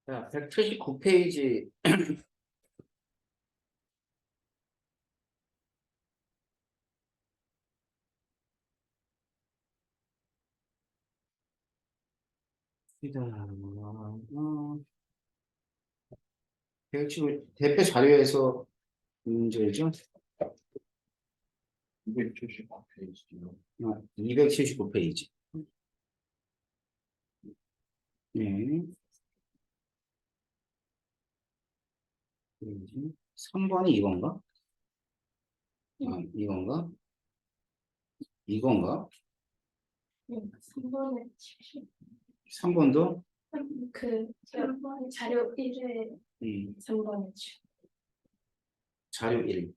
자, 179페이지. 대표 자료에서 문제죠? 279페이지요. 279페이지. 네. 3번이 이건가? 이건가? 이건가? 3번에 70. 3번도? 자료 1에 3번에 7. 자료 1.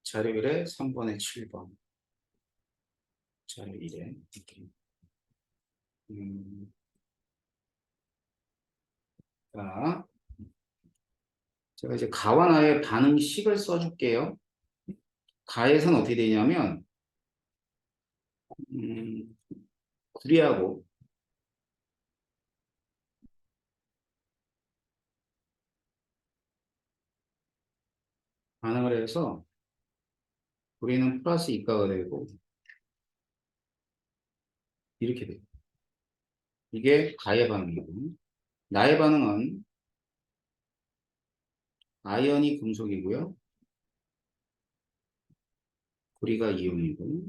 자료 1에 3번에 7번. 자료 1에. 자, 제가 이제 가와 나의 반응식을 써줄게요. 가에서는 어떻게 되냐면, 구리하고 반응을 해서 구리는 플러스 이가가 되고, 이렇게 돼요. 이게 가의 반응이고, 나의 반응은 아연이 금속이고요. 구리가 이온이고,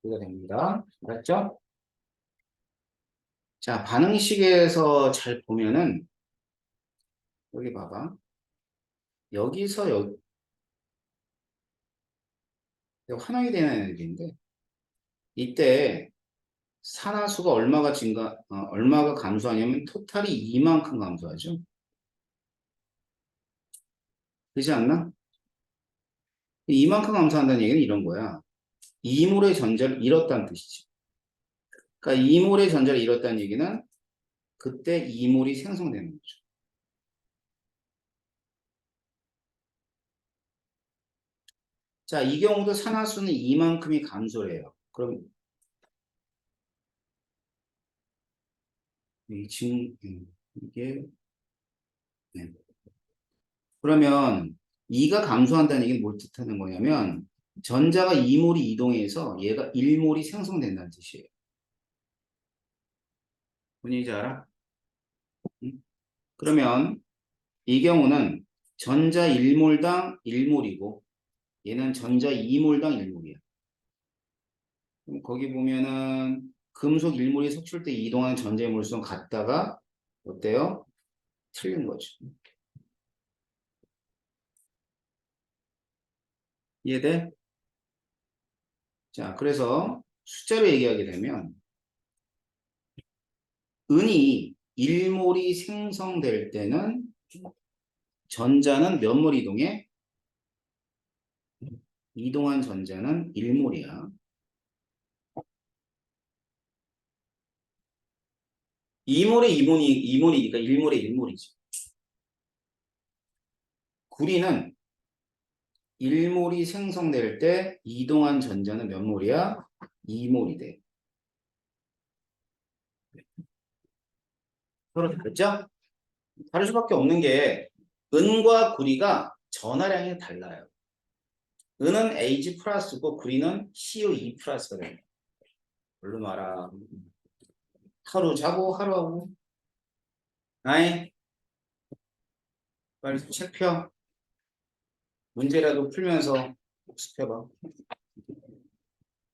이가 됩니다. 알았죠? 자, 반응식에서 잘 보면은, 여기 봐봐. 여기서 환원이 되는 에너지인데, 이때 산화수가 얼마가 감소하냐면, 토탈이 이만큼 감소하죠. 그렇지 않나? 이만큼 감소한다는 얘기는 이런 거야. 이몰의 전자를 잃었다는 뜻이지. 그러니까 이몰의 전자를 잃었다는 얘기는 그때 이몰이 생성되는 거죠. 자, 이 경우도 산화수는 이만큼이 감소를 해요. 그럼 이게 네. 그러면 2가 감소한다는 얘기는 뭘 뜻하는 거냐면 전자가 2몰이 이동해서 얘가 1몰이 생성된다는 뜻이에요. 뭔지 알아? 응? 그러면 이 경우는 전자 1몰당 1몰이고 얘는 전자 2몰당 1몰이야. 거기 보면은 금속 1몰이 석출 때 이동하는 전자의 몰수는 같다가 어때요? 틀린 거죠. 이해돼? 자, 그래서 숫자로 얘기하게 되면 은이 1몰이 생성될 때는 전자는 몇 몰 이동해? 이동한 전자는 1몰이야. 2몰에 2몰이니까 1몰에 1몰이지. 구리는 1몰이 생성될 때 이동한 전자는 몇 몰이야? 2몰이 돼. 서로 다르죠? 다를 수밖에 없는 게 은과 구리가 전하량이 달라요. 은은 Ag 플러스고 구리는 CO2 플러스가 됩니다. 얼른 와라. 하루 자고 하루하고. 아이, 빨리 책 펴. 문제라도 풀면서 복습해봐.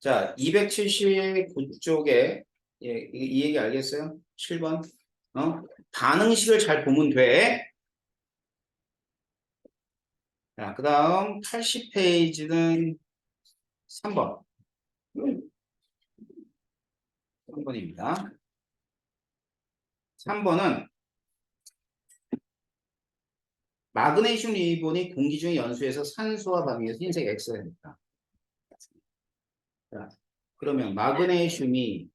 자, 279쪽에 이 얘기 알겠어요? 7번. 반응식을 잘 보면 돼. 자, 그 다음 80페이지는 3번. 3번입니다. 3번은 마그네슘 리본이 공기 중의 연소에서 산소와 반응해서 흰색 X가 됩니다. 자, 그러면 마그네슘이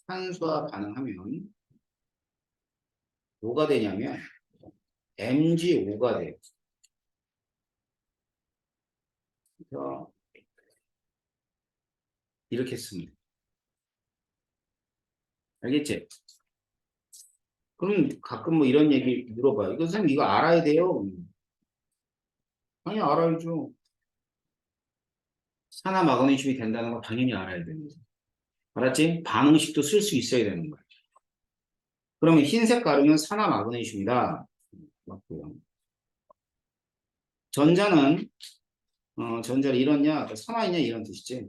산소와 반응하면 뭐가 되냐면 MgO가 돼요. 그래서 이렇게 씁니다. 알겠지? 그럼 가끔 뭐 이런 얘기 물어봐요. 이거 선생님 이거 알아야 돼요? 아니 알아야죠. 산화 마그네슘이 된다는 거 당연히 알아야 되는 거죠. 알았지? 반응식도 쓸 수 있어야 되는 거야. 그러면 흰색 가루는 산화 마그네슘이다. 맞고요. 전자는 전자를 잃었냐? 산화있냐? 이런 뜻이지.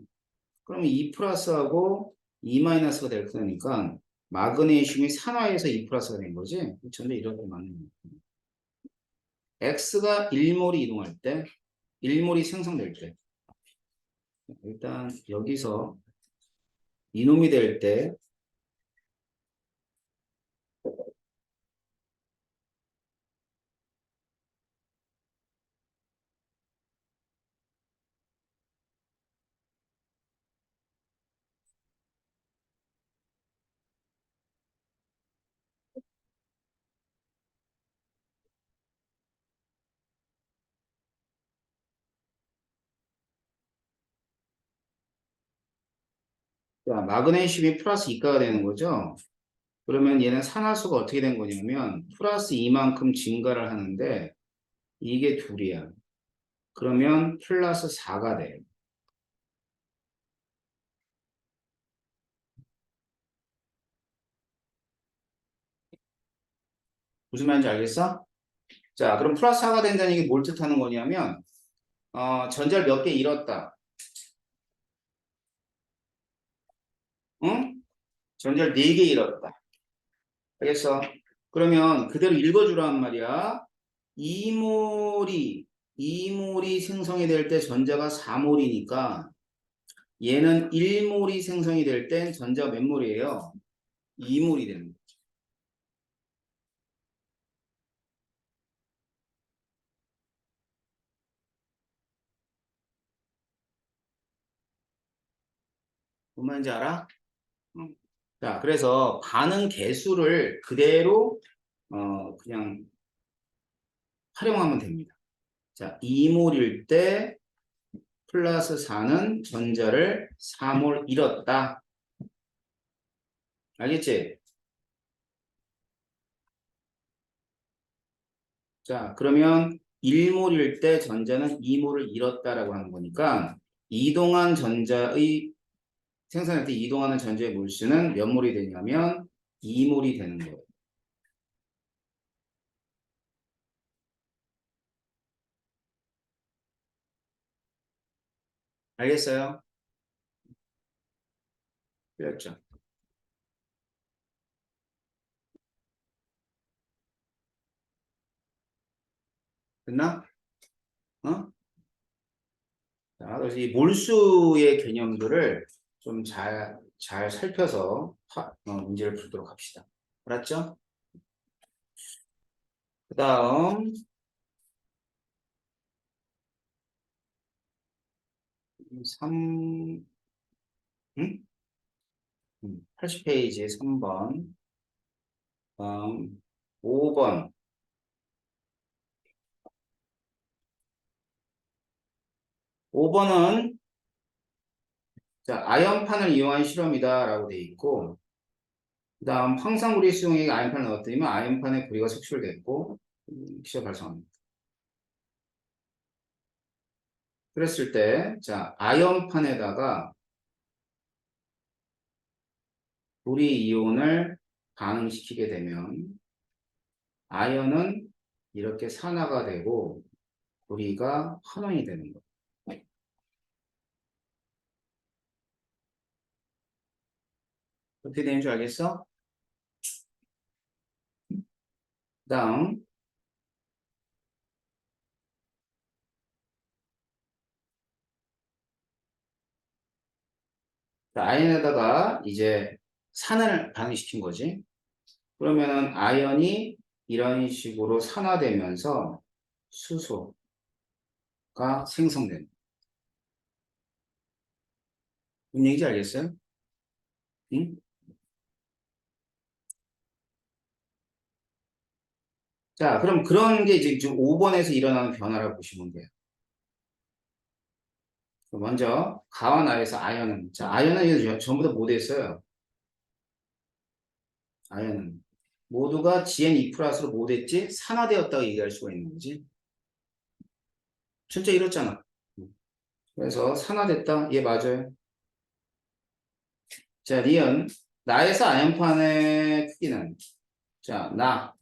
그러면 2 플러스하고 2 마이너스가 될 거니까 마그네슘이 산화해서 2 플러스가 된 거지. 전자 이렇게 맞는 거야. X가 1몰이 이동할 때, 1몰이 생성될 때. 일단 여기서 이놈이 될 때, 자, 마그네슘이 플러스 2가가 되는 거죠. 그러면 얘는 산화수가 어떻게 된 거냐면 플러스 2만큼 증가를 하는데 이게 둘이야. 그러면 플러스 4가 돼. 무슨 말인지 알겠어? 자, 그럼 플러스 4가 된다는 얘기 뭘 뜻하는 거냐면 전자를 몇 개 잃었다. 응? 전자를 4개 잃었다. 알겠어? 그러면 그대로 읽어주란 말이야. 2몰이 2몰이 생성이 될 때 전자가 4몰이니까 얘는 1몰이 생성이 될 땐 전자가 몇 몰이에요? 2몰이 되는 거야. 뭔 말인지 알아? 응. 자, 그래서 반응 개수를 그대로 그냥 활용하면 됩니다. 자, 2몰일 때 플러스 4는 전자를 4몰 잃었다. 알겠지? 자, 그러면 1몰일 때 전자는 2몰을 잃었다라고 하는 거니까 이동한 전자의 생산할 때 이동하는 전자의 몰수는 몇 몰이 되냐면 2몰이 되는 거예요. 알겠어요? 그렇죠. 됐나? 어? 자, 그래서 이 몰수의 개념들을 좀 잘 살펴서 문제를 풀도록 합시다. 알았죠? 그 다음 3, 응? 80페이지에 3번, 5번. 5번은 자, 아연판을 이용한 실험이다라고 돼 있고, 그 다음 황산구리 수용액에 아연판을 넣었더니 아연판의 구리가 색출됐고 기저 발생합니다. 그랬을 때, 자, 아연판에다가 구리 이온을 반응시키게 되면 아연은 이렇게 산화가 되고 구리가 환원이 되는 거예요. 어떻게 되는 줄 알겠어? 그 다음 아연에다가 이제 산을 반응시킨 거지. 그러면은 아연이 이런 식으로 산화되면서 수소가 생성된다. 무슨 얘기인지 알겠어요? 응? 자, 그럼 그런 게 이제 지금 5번에서 일어나는 변화라고 보시면 돼요. 먼저 가와 나에서 아연은. 자, 아연은 이거 전부 다 뭐 됐어요? 아연은 모두가 GN2 플러스로 뭐 됐지? 산화되었다고 얘기할 수가 있는 거지. 진짜 이렇잖아. 그래서 산화됐다. 얘 맞아요. 자, 리은 나에서 아연판의 크기는 자, 나가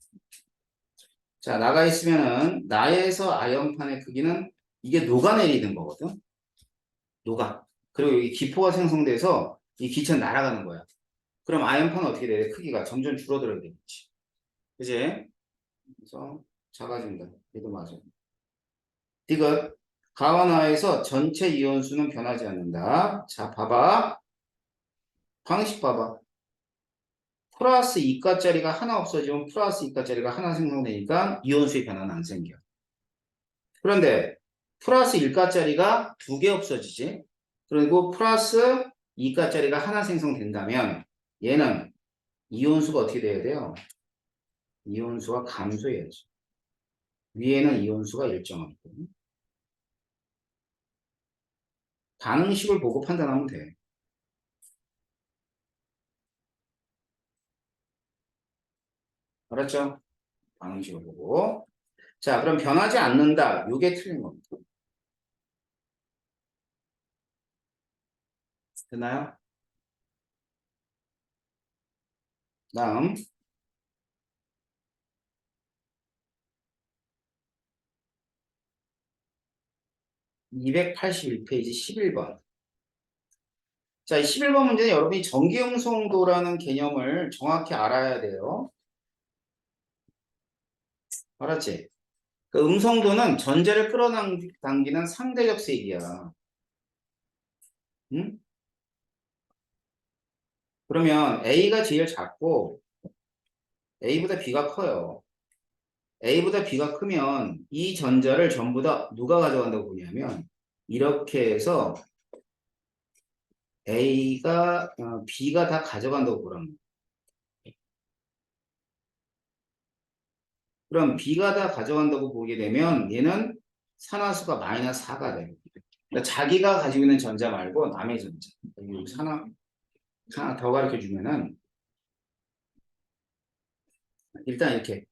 있으면은 나에서 아연판의 크기는 이게 녹아내리는 거거든. 녹아. 그리고 여기 기포가 생성돼서 이 기체는 날아가는 거야. 그럼 아연판은 어떻게 돼? 크기가 점점 줄어들어야 되겠지. 그지? 그래서 작아진다. 얘도 맞아. 디귿. 가와 나에서 전체 이온수는 변하지 않는다. 자, 봐봐. 방식 봐봐. 플러스 2가짜리가 하나 없어지면 플러스 2가짜리가 하나 생성되니까 이온수의 변화는 안 생겨. 그런데 플러스 1가짜리가 두 개 없어지지. 그리고 플러스 2가짜리가 하나 생성된다면 얘는 이온수가 어떻게 돼야 돼요? 이온수가 감소해야지. 위에는 이온수가 일정하고. 반응식을 보고 판단하면 돼. 알았죠? 방식을 보고. 자, 그럼 변하지 않는다. 요게 틀린 겁니다. 됐나요? 다음. 281페이지 11번. 자, 이 11번 문제는 여러분이 전기음성도라는 개념을 정확히 알아야 돼요. 알았지? 그 음성도는 전자를 끌어당기는 상대적 세기야. 응? 그러면 A가 제일 작고 A보다 B가 커요. A보다 B가 크면 이 전자를 전부 다 누가 가져간다고 보냐면 이렇게 해서 B가 다 가져간다고 보라는 거예요. 그럼 B가 다 가져간다고 보게 되면 얘는 산화수가 마이너스 4가 돼요. 그러니까 자기가 가지고 있는 전자 말고 남의 전자. 여기 하나 더 가르쳐 주면은 일단 이렇게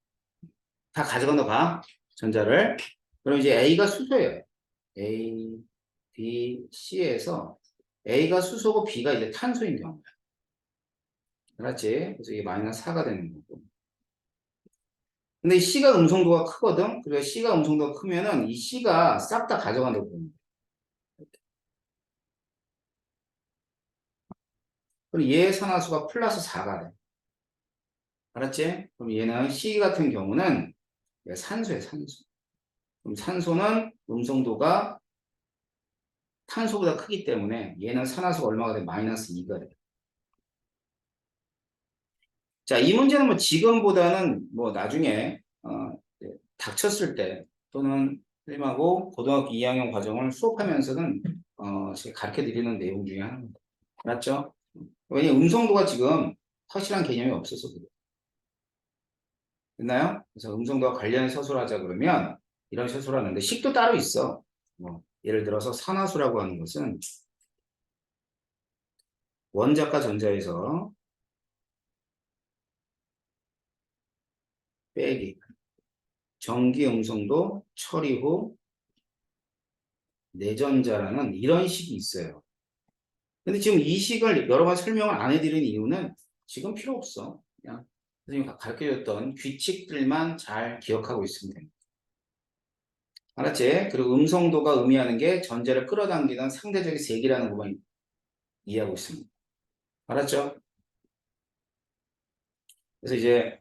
다 가져간다 봐. 전자를. 그럼 이제 A가 수소예요. A, B, C에서 A가 수소고 B가 이제 탄소인 경우야. 알았지? 그래서 이게 마이너스 4가 되는 거고. 근데 C가 음성도가 크거든? 그래서 C가 음성도가 크면은 이 C가 싹 다 가져간다고 보는 거야. 그리고 얘의 산화수가 플러스 4가 돼. 알았지? 그럼 얘는 C 같은 경우는 산소야, 산소. 그럼 산소는 음성도가 탄소보다 크기 때문에 얘는 산화수가 얼마가 돼? 마이너스 2가 돼. 자, 이 문제는 뭐 지금보다는 뭐 나중에 닥쳤을 때 또는 선생님하고 고등학교 2학년 과정을 수업하면서는 제가 가르쳐 드리는 내용 중에 하나입니다. 맞죠? 왜냐면 음성도가 지금 확실한 개념이 없어서 그래요. 됐나요? 그래서 음성도와 관련 서술을 하자 그러면 이런 서술을 하는데 식도 따로 있어. 뭐 예를 들어서 산화수라고 하는 것은 원자과 전자에서 빼기 전기 음성도 처리 후 내전자라는 이런 식이 있어요. 근데 지금 이 식을 여러 번 설명을 안 해드린 이유는 지금 필요 없어. 그냥 선생님이 가르쳐줬던 규칙들만 잘 기억하고 있으면 됩니다. 알았지? 그리고 음성도가 의미하는 게 전자를 끌어당기는 상대적인 세기라는 것만 이해하고 있습니다. 알았죠? 그래서 이제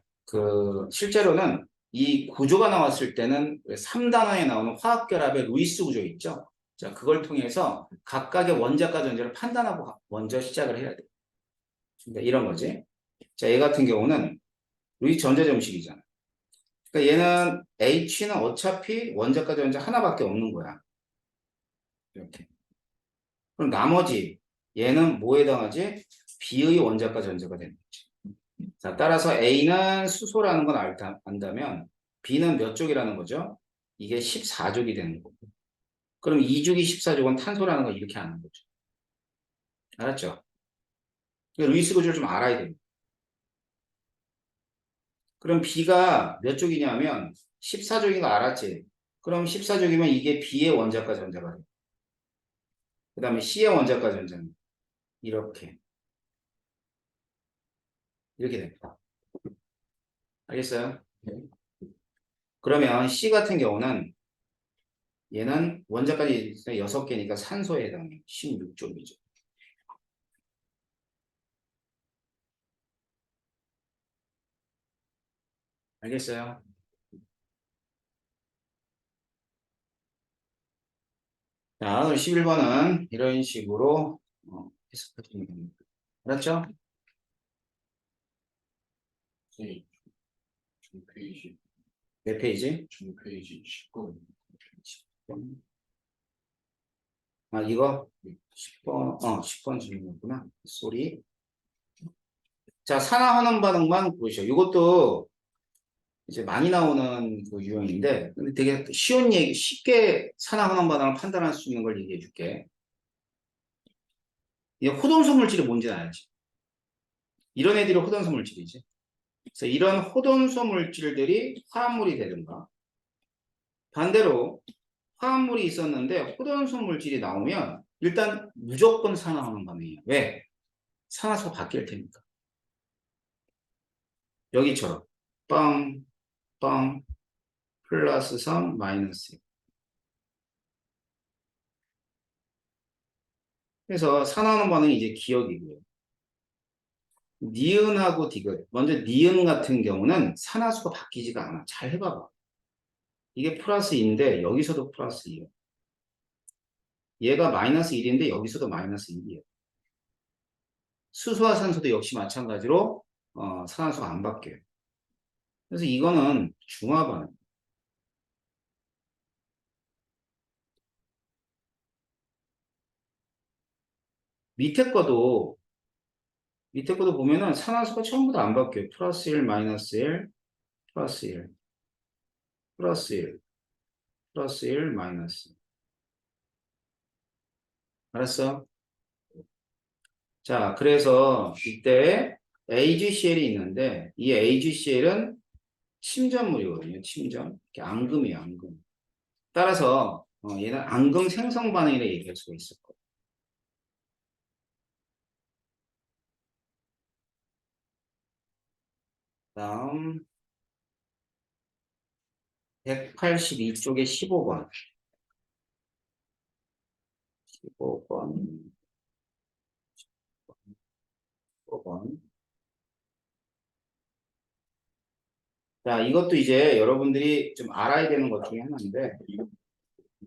실제로는 이 구조가 나왔을 때는 3단원에 나오는 화학결합의 루이스 구조 있죠? 자, 그걸 통해서 각각의 원자과 전자를 판단하고 먼저 시작을 해야 돼. 그러니까 이런 거지. 자, 얘 같은 경우는 루이스 전자점식이잖아. 그러니까 얘는 H는 어차피 원자과 전자 하나밖에 없는 거야. 이렇게. 그럼 나머지 얘는 뭐에 해당하지? B의 원자과 전자가 되는 거지. 자, 따라서 A는 수소라는 건 안다면 B는 몇 족이라는 거죠? 이게 14족이 되는 거고. 그럼 2주기 14족은 탄소라는 걸 이렇게 아는 거죠. 알았죠? 그러니까 루이스 구조를 좀 알아야 됩니다. 그럼 B가 몇 족이냐면 14족인 거 알았지? 그럼 14족이면 이게 B의 원자과 전자가 돼. 그 다음에 C의 원자과 전자는 이렇게 됩니다. 알겠어요? 네. 그러면 C 같은 경우는 얘는 원자까지 6개니까 산소에 해당해요. 16족이죠. 알겠어요? 자, 그럼 11번은 이런 식으로 해석해주면 됩니다. 알았죠? 네, 중 페이지, 몇 페이지? 중 페이지 19. 아, 이거? 10번, 10번 질문이구나. 쏘리. 자, 산화환원 반응만 보시죠. 이것도 이제 많이 나오는 그 유형인데, 근데 되게 쉬운 얘기, 쉽게 산화환원 반응을 판단할 수 있는 걸 얘기해 줄게. 이게 호돈소 물질이 뭔지 알지? 이런 애들이 호돈소 물질이지. 그래서 이런 호돈소 물질들이 화합물이 되든가, 반대로 화합물이 있었는데 호돈소 물질이 나오면 일단 무조건 산화환원 반응이에요. 왜? 산화수가 바뀔 테니까. 여기처럼 빵, 빵, 플러스 3, 마이너스 1. 그래서 산화환원 반응이 이제 기억이고요. 니은하고 디귿. 먼저 니은 같은 경우는 산화수가 바뀌지가 않아. 잘 해봐봐. 이게 플러스 2인데 여기서도 플러스 2예요. 얘가 마이너스 1인데 여기서도 마이너스 1이에요. 수소와 산소도 역시 마찬가지로 산화수가 안 바뀌어요. 그래서 이거는 중화반응. 밑에 거도 보면은 산화수가 전부 다 안 바뀌어요. 플러스 1, 마이너스 1, 플러스 1, 플러스 1, 플러스 1, 마이너스 1. 알았어? 자, 그래서 이때 AgCl이 있는데 이 AgCl은 침전물이거든요. 침전. 이렇게 앙금이에요. 앙금. 따라서 얘는 앙금 생성 반응이라 얘기할 수가 있을 거예요. 다음 182쪽에 15번. 15번. 15번. 자, 이것도 이제 여러분들이 좀 알아야 되는 것 중에 하나인데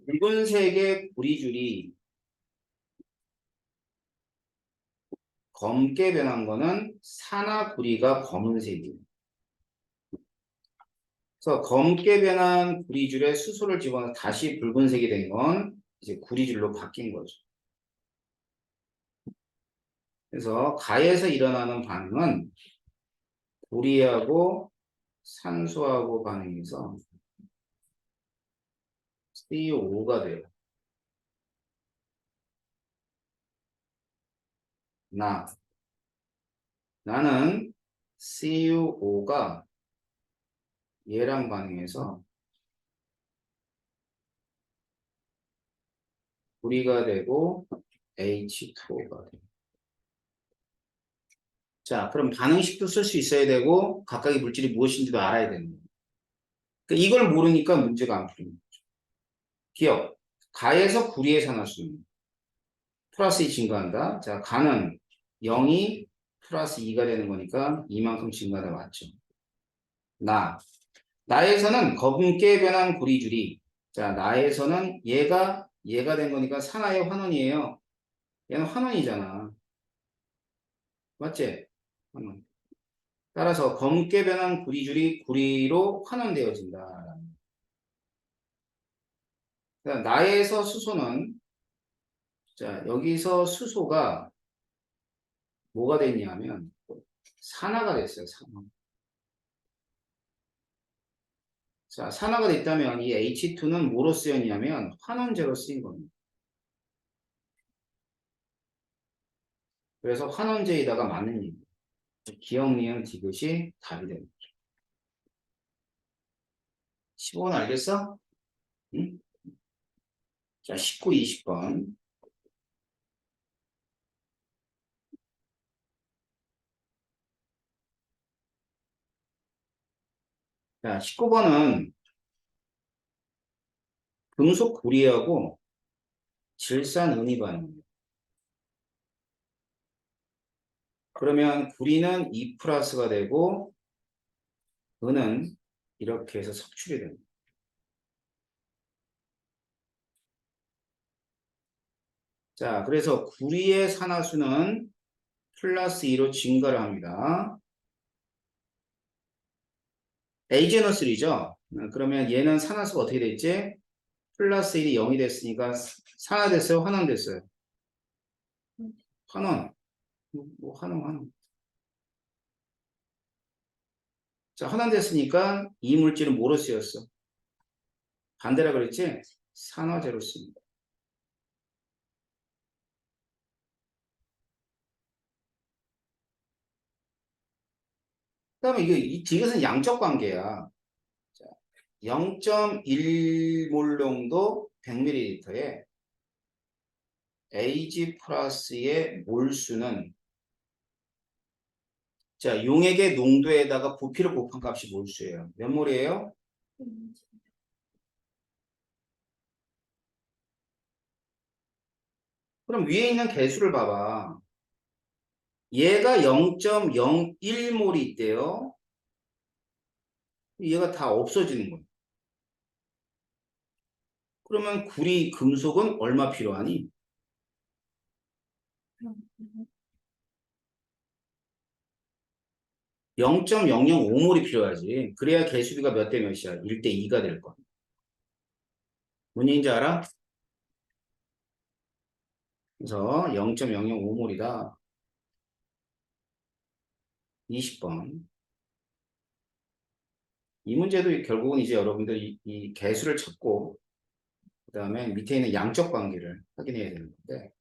붉은색의 구리줄이 검게 변한 거는 산화구리가 검은색이에요. 그래서 검게 변한 구리줄에 수소를 집어넣어 다시 붉은색이 된 건 이제 구리줄로 바뀐 거죠. 그래서 가에서 일어나는 반응은 구리하고 산소하고 반응해서 CO5가 돼요. 나는 CO5가 얘랑 반응해서 구리가 되고 H2O가 돼요. 자, 그럼 반응식도 쓸 수 있어야 되고 각각의 물질이 무엇인지도 알아야 되는 거예요. 그러니까 이걸 모르니까 문제가 안 풀립니다. 기억. 가에서 구리의 산화수는 플러스 2 증가한다. 자, 가는 0이 플러스 2가 되는 거니까 이만큼 증가가 맞죠. 나에서는 검게 변한 구리줄이 자, 나에서는 얘가 된 거니까 산화의 환원이에요. 얘는 환원이잖아. 맞지? 환원. 따라서 검게 변한 구리줄이 구리로 환원되어진다. 그러니까 나에서 수소는 자, 여기서 수소가 뭐가 됐냐면 산화가 됐어요. 산화. 자, 산화가 됐다면 이 H2는 뭐로 쓰였냐면 환원제로 쓰인 겁니다. 그래서 환원제에다가 맞는 얘기. 기억, 니은, 디귿이 답이 됩니다. 15번 알겠어? 응? 자, 19, 20번. 자, 19번은 금속 구리하고 질산 은이반입니다. 그러면 구리는 2 플러스가 되고 은은 이렇게 해서 섭출이 됩니다. 자, 그래서 구리의 산화수는 플러스 2로 증가를 합니다. 에이제너슬이죠. 그러면 얘는 산화수가 어떻게 됐지? 플러스 1이 0이 됐으니까 산화됐어요? 환원됐어요? 환원. 뭐 환원. 자, 환원됐으니까 이 물질은 뭐로 쓰였어? 반대라 그랬지? 산화제로 씁니다. 그 다음에 이것은 양적 관계야. 0.1몰 농도 100ml에 Ag 플러스의 몰수는 자, 용액의 농도에다가 부피를 곱한 값이 몰수예요. 몇 몰이에요? 그럼 위에 있는 개수를 봐봐. 얘가 0.01몰이 있대요. 얘가 다 없어지는 거예요. 그러면 구리 금속은 얼마 필요하니? 0.005몰이 필요하지. 그래야 개수비가 몇 대 몇이야? 1대 2가 될 거야. 뭔 얘기인지 알아? 그래서 0.005몰이다. 20번. 이 문제도 결국은 이제 여러분들 이 개수를 찾고 그 다음에 밑에 있는 양적 관계를 확인해야 되는 건데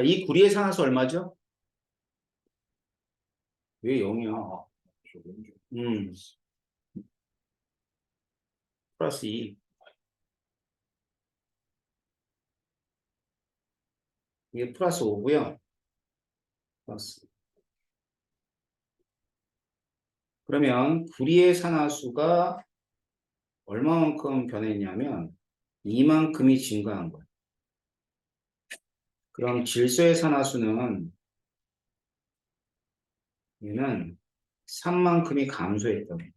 이 구리의 산화수 얼마죠? 왜 0이야? 음, 플러스 2. 이게 플러스 5고요. 플러스. 그러면 구리의 산화수가 얼마만큼 변했냐면 이만큼이 증가한 거예요. 그럼 질소의 산화수는 얘는 3만큼이 감소했던 거예요.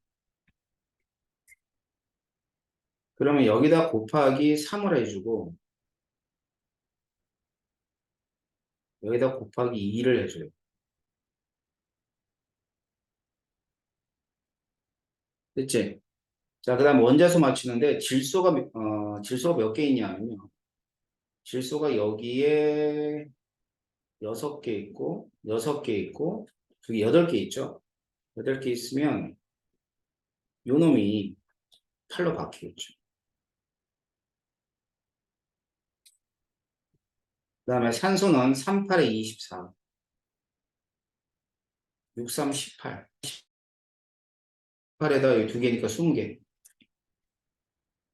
그러면 여기다 곱하기 3을 해주고 여기다 곱하기 2를 해줘요. 됐지? 자, 그 다음 원자수 맞추는데 질소가 몇 개 있냐면요. 질소가 여기에 6개 있고 6개 있고 여기 8개 있죠. 8개 있으면 요 놈이 8로 바뀌겠죠. 그 다음에 산소는 38에 24, 63, 18. 18에다 여기 2개니까 20개.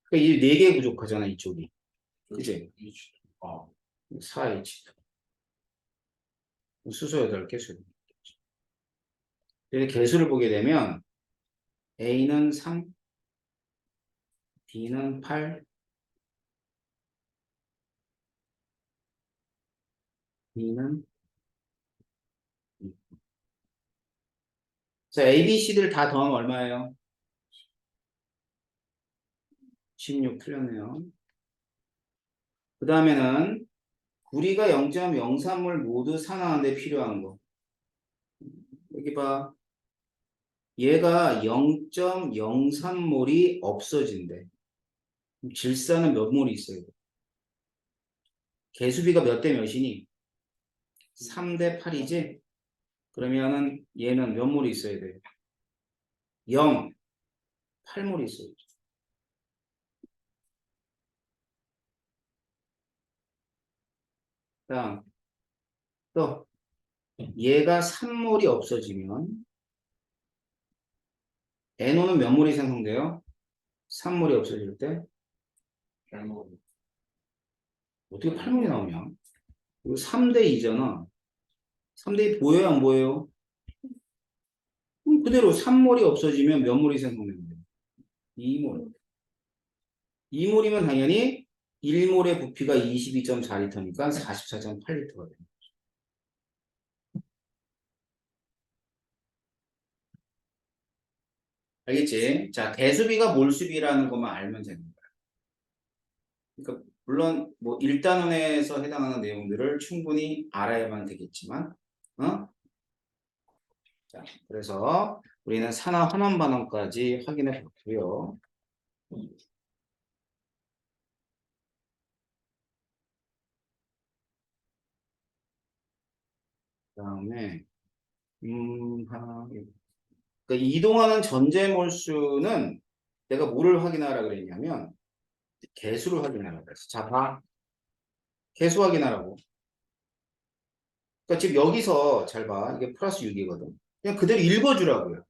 그러니까 이 4개 부족하잖아, 이쪽이. 그치? 아, 4H. 수소 8개, 수소. 그래서 개수를 보게 되면 A는 3, B는 8, B는 2. 자, A, B, C들 다 더하면 얼마예요? 16 틀렸네요. 그 다음에는 구리가 0.03몰 모두 산화하는데 필요한 거. 여기 봐. 얘가 0.03몰이 없어진대. 질산은 몇 몰이 있어야 돼? 개수비가 몇 대 몇이니? 3대 8이지? 그러면은 얘는 몇 몰이 있어야 돼? 0, 8몰이 있어야 돼. 다음, 또 얘가 3몰이 없어지면 NO는 몇 몰이 생성돼요? 3몰이 없어질 때 잘못. 어떻게 8몰이 나오냐? 이거 3대 2잖아. 3대 2 보여요, 안 보여요? 그럼 그대로 3몰이 없어지면 몇 몰이 생성되는데? 2몰. 2몰이면 당연히 1몰의 부피가 22.4리터니까 44.8리터가 됩니다. 알겠지? 자, 대수비가 몰수비라는 것만 알면 됩니다. 그러니까 물론 뭐 1단원에서 해당하는 내용들을 충분히 알아야만 되겠지만, 어? 자, 그래서 우리는 산화 환원 반응까지 확인해 봤고요. 그다음에 그러니까 이동하는 전제 몰수는 내가 뭐를 확인하라 그랬냐면 개수를 확인하라 그랬어. 자, 봐. 개수 확인하라고. 그러니까 지금 여기서 잘 봐. 이게 플러스 6이거든. 그냥 그대로 읽어주라고요.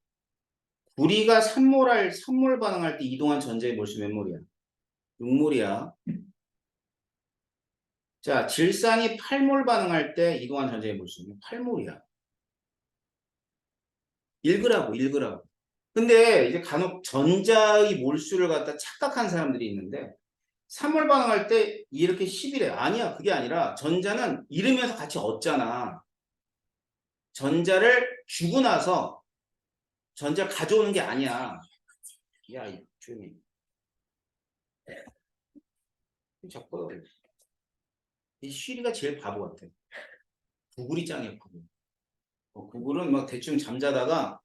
우리가 산몰 반응할 때 이동한 전제의 몰수 몇 몰이야? 6몰이야. 자, 질산이 8몰 반응할 때 이동한 전제의 몰수는 8몰이야. 읽으라고. 근데 이제 간혹 전자의 몰수를 갖다 착각한 사람들이 있는데 3몰 반응할 때 이렇게 10이래. 아니야. 그게 아니라 전자는 잃으면서 같이 얻잖아. 전자를 주고 나서 전자를 가져오는 게 아니야. 야, 조용히. 자꾸 이 쉬리가 제일 바보 같아. 구글이 짱이야, 구글. 구글은 막 대충 잠자다가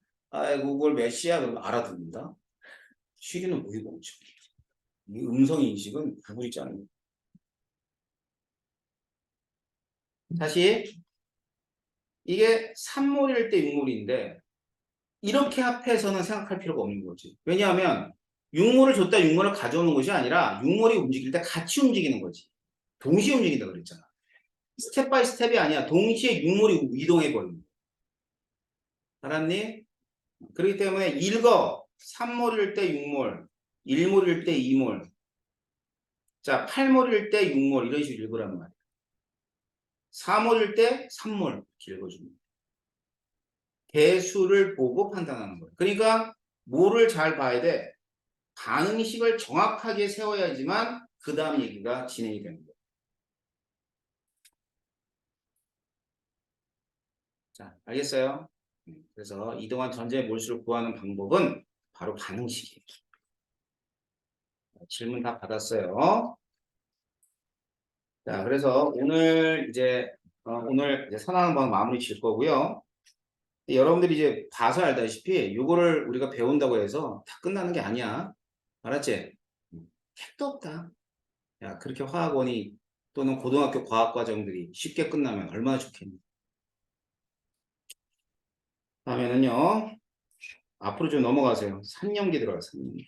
구글 몇 시야? 그러면 알아듣는다. 쉬리는 뭐이고 이 음성 인식은 구글이 짱이야. 다시 이게 3몰일 때 6몰인데 이렇게 합해서는 생각할 필요가 없는 거지. 왜냐하면 6몰을 줬다 6몰을 가져오는 것이 아니라 6몰이 움직일 때 같이 움직이는 거지. 동시에 움직인다 그랬잖아. 스텝 바이 스텝이 아니야. 동시에 6몰이 이동해 버리는 거야. 알았니? 그렇기 때문에 읽어. 3몰일 때 6몰, 1몰일 때 2몰, 자 8몰일 때 6몰 이런 식으로 읽으란 말이야. 4몰일 때 3몰 이렇게 읽어줍니다. 개수를 보고 판단하는 거예요. 그러니까 뭐를 잘 봐야 돼? 반응식을 정확하게 세워야지만 그 다음 얘기가 진행이 되는 거예요. 자, 알겠어요? 그래서 이동한 전자의 몰수를 구하는 방법은 바로 반응식이에요. 질문 다 받았어요. 자, 그래서 오늘 이제 산화하는 방법 마무리 질 거고요. 여러분들이 이제 봐서 알다시피 이거를 우리가 배운다고 해서 다 끝나는 게 아니야. 알았지? 택도 없다. 야, 그렇게 화학원이 또는 고등학교 과학과정들이 쉽게 끝나면 얼마나 좋겠니? 다음에는요. 앞으로 좀 넘어가세요. 3년기 들어가요. 3년기.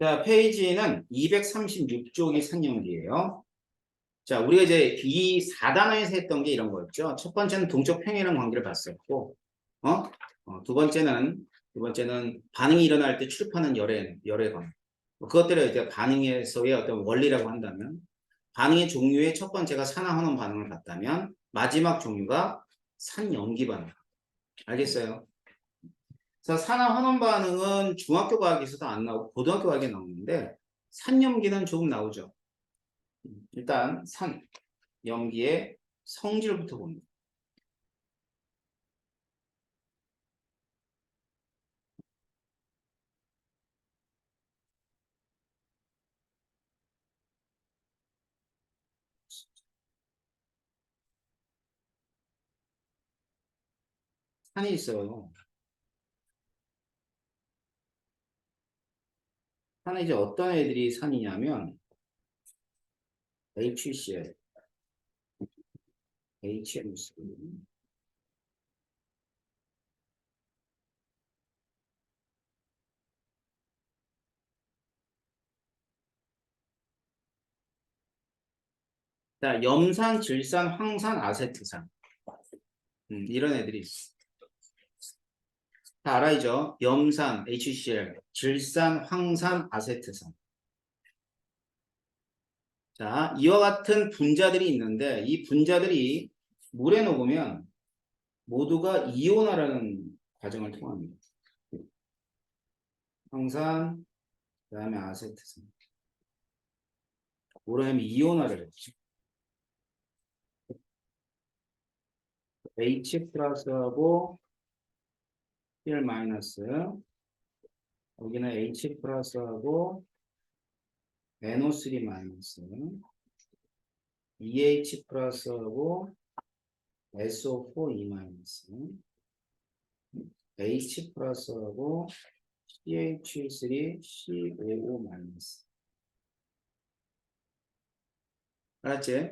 자, 페이지는 236쪽이 3년기예요. 자, 우리가 이제 이 4단원에서 했던 게 이런 거였죠. 첫 번째는 동적 평행이라는 관계를 봤었고, 두 번째는 반응이 일어날 때 출입하는 열의 관계. 그것들을 이제 반응에서의 어떤 원리라고 한다면, 반응의 종류의 첫 번째가 산화환원 반응을 봤다면, 마지막 종류가 산염기 반응. 알겠어요? 그래서 산화 환원 반응은 중학교 과학에서도 안 나오고 고등학교 과학에 나오는데 산염기는 조금 나오죠. 일단 산, 염기의 성질부터 봅니다. 산이 있어요. 산에 이제 어떤 애들이 산이냐면 HCl, HMC. 자, 염산, 질산, 황산, 아세트산. 이런 애들이 있어. 다 알아야죠. 염산, HCl, 질산, 황산, 아세트산. 자, 이와 같은 분자들이 있는데 이 분자들이 물에 녹으면 모두가 이온화라는 과정을 통합니다. 황산, 그 다음에 아세트산. 뭐라 하면 이온화를 했죠. H 플러스하고 Cl 마이너스, 여기는 H 플러스하고 NO3 마이너스, EH 플러스하고 SO4 E 마이너스, H 플러스하고 CH3 COO 마이너스. 알았지?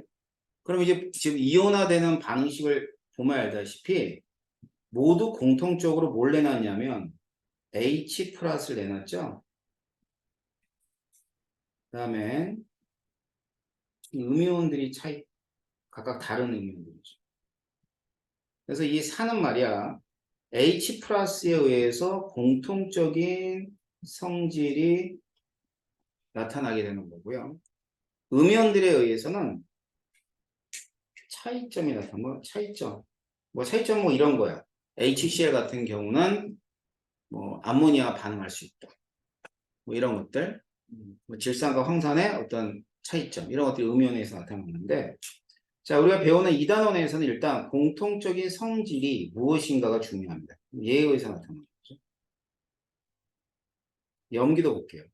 그럼 이제 지금 이온화되는 방식을 보면 알다시피 모두 공통적으로 뭘 내놨냐면 H 플러스를 내놨죠? 그 다음에 음이온들이 차이, 각각 다른 음이온들이죠. 그래서 이 산은 말이야, H 플러스에 의해서 공통적인 성질이 나타나게 되는 거고요. 음이온들에 의해서는 차이점이 나타나는 거, 차이점. 차이점 이런 거야. HCl 같은 경우는 암모니아와 반응할 수 있다. 이런 것들. 질산과 황산의 어떤 차이점. 이런 것들이 음이온에서 나타나는데, 자, 우리가 배우는 2단원에서는 일단 공통적인 성질이 무엇인가가 중요합니다. 얘에 의해서 나타나는 거죠. 염기도 볼게요.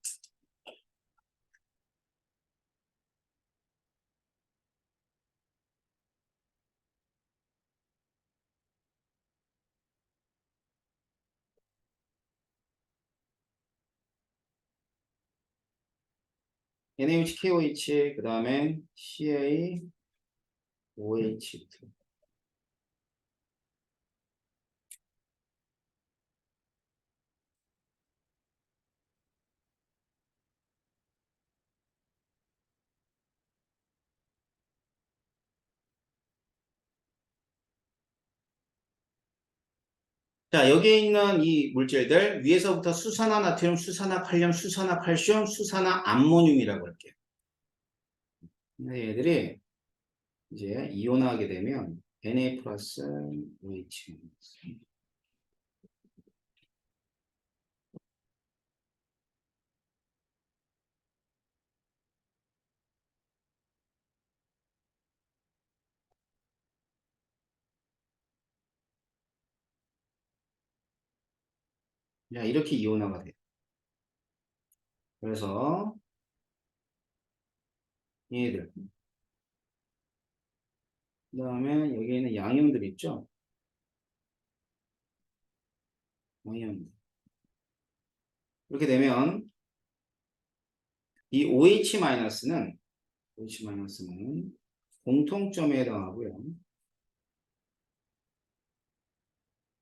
NaOH, KOH, 그 다음에 CaOH2. 자, 여기에 있는 이 물질들 위에서부터 수산화 나트륨, 수산화 칼륨, 수산화 칼슘, 수산화 암모늄이라고 할게요. 얘들이 이제 이온화하게 되면 Na 플러스 OH. 자, 이렇게 이온화가 돼요. 그래서 얘들. 그 다음에 여기 있는 양이온들 있죠? 양이온. 이렇게 되면 이 OH-는 공통점에 해당하고요.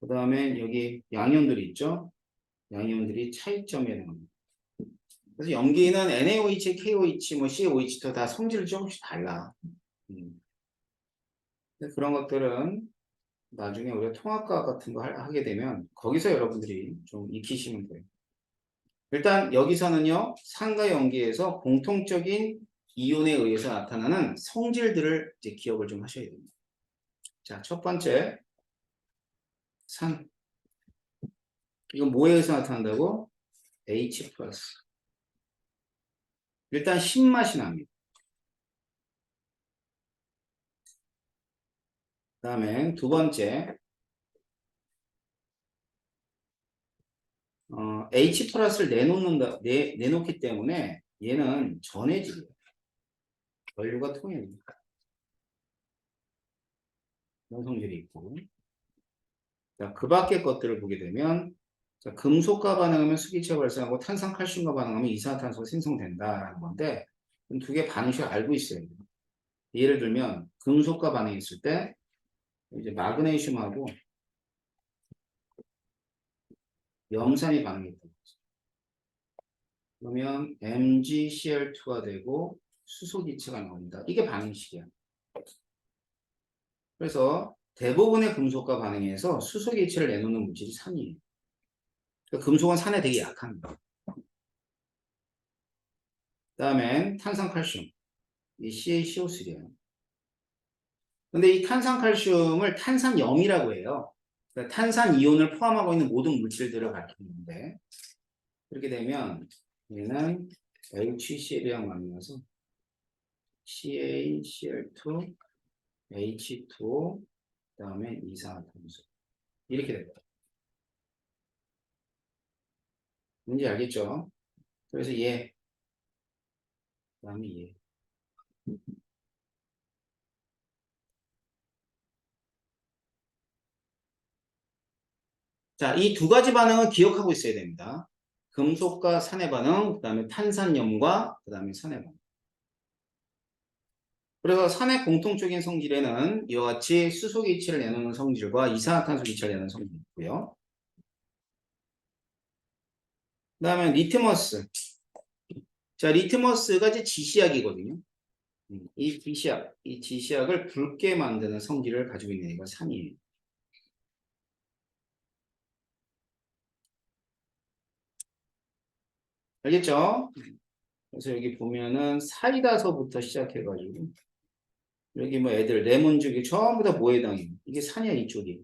그 다음에 여기 양이온들이 있죠? 양이온들이 차이점에 해당합니다. 그래서 염기는 NaOH, KOH, COH 다 성질이 조금씩 달라. 그런 것들은 나중에 우리가 통합과학 같은 거 하게 되면 거기서 여러분들이 좀 익히시면 돼요. 일단 여기서는요, 산과 염기에서 공통적인 이온에 의해서 나타나는 성질들을 이제 기억을 좀 하셔야 됩니다. 자, 첫 번째 산. 이건 뭐에 의해서 나타난다고? H 플러스. 일단 신맛이 납니다. 그 다음에 두 번째, H 플러스를 내놓기 때문에 얘는 전해질이에요. 전류가 통해집니다. 이런 성질이 있고. 자, 그 밖의 것들을 보게 되면, 자, 금속과 반응하면 수기체가 발생하고 탄산칼슘과 반응하면 이산화탄소가 생성된다는 건데, 두 개 반응식을 알고 있어야 돼요. 예를 들면, 금속과 반응했을 때, 이제 마그네슘하고 염산이 반응했다. 그러면 MgCl2가 되고 수소기체가 나옵니다. 이게 반응식이야. 그래서 대부분의 금속과 반응해서 수소기체를 내놓는 물질이 산이에요. 그러니까 금속은 산에 되게 약합니다. 그 다음엔 탄산칼슘, 이 CaCO3예요. 근데 이 탄산칼슘을 탄산염이라고 해요. 그러니까 탄산 이온을 포함하고 있는 모든 물질들을 가리키는데, 그렇게 되면 얘는 HCl이랑 만나서 CaCl2, H2O, 그 다음에 이산화탄소. 이렇게 됩니다. 뭔지 알겠죠? 그래서 얘, 그 다음에 얘. 자, 이 두 가지 반응은 기억하고 있어야 됩니다. 금속과 산의 반응, 그 다음에 탄산염과 그 다음에 산의 반응. 그래서 산의 공통적인 성질에는 이와 같이 수소기체를 내놓는 성질과 이산화탄소 기체를 내놓는 성질이 있고요. 그 다음에 리트머스. 자, 리트머스가 이제 지시약이거든요. 이 지시약을 붉게 만드는 성질을 가지고 있는 애가 산이에요. 알겠죠? 그래서 여기 보면은 사이다서부터 시작해가지고 여기 뭐 애들 레몬즙이 전부 다 뭐에 해당해요? 이게 산이야 이쪽이.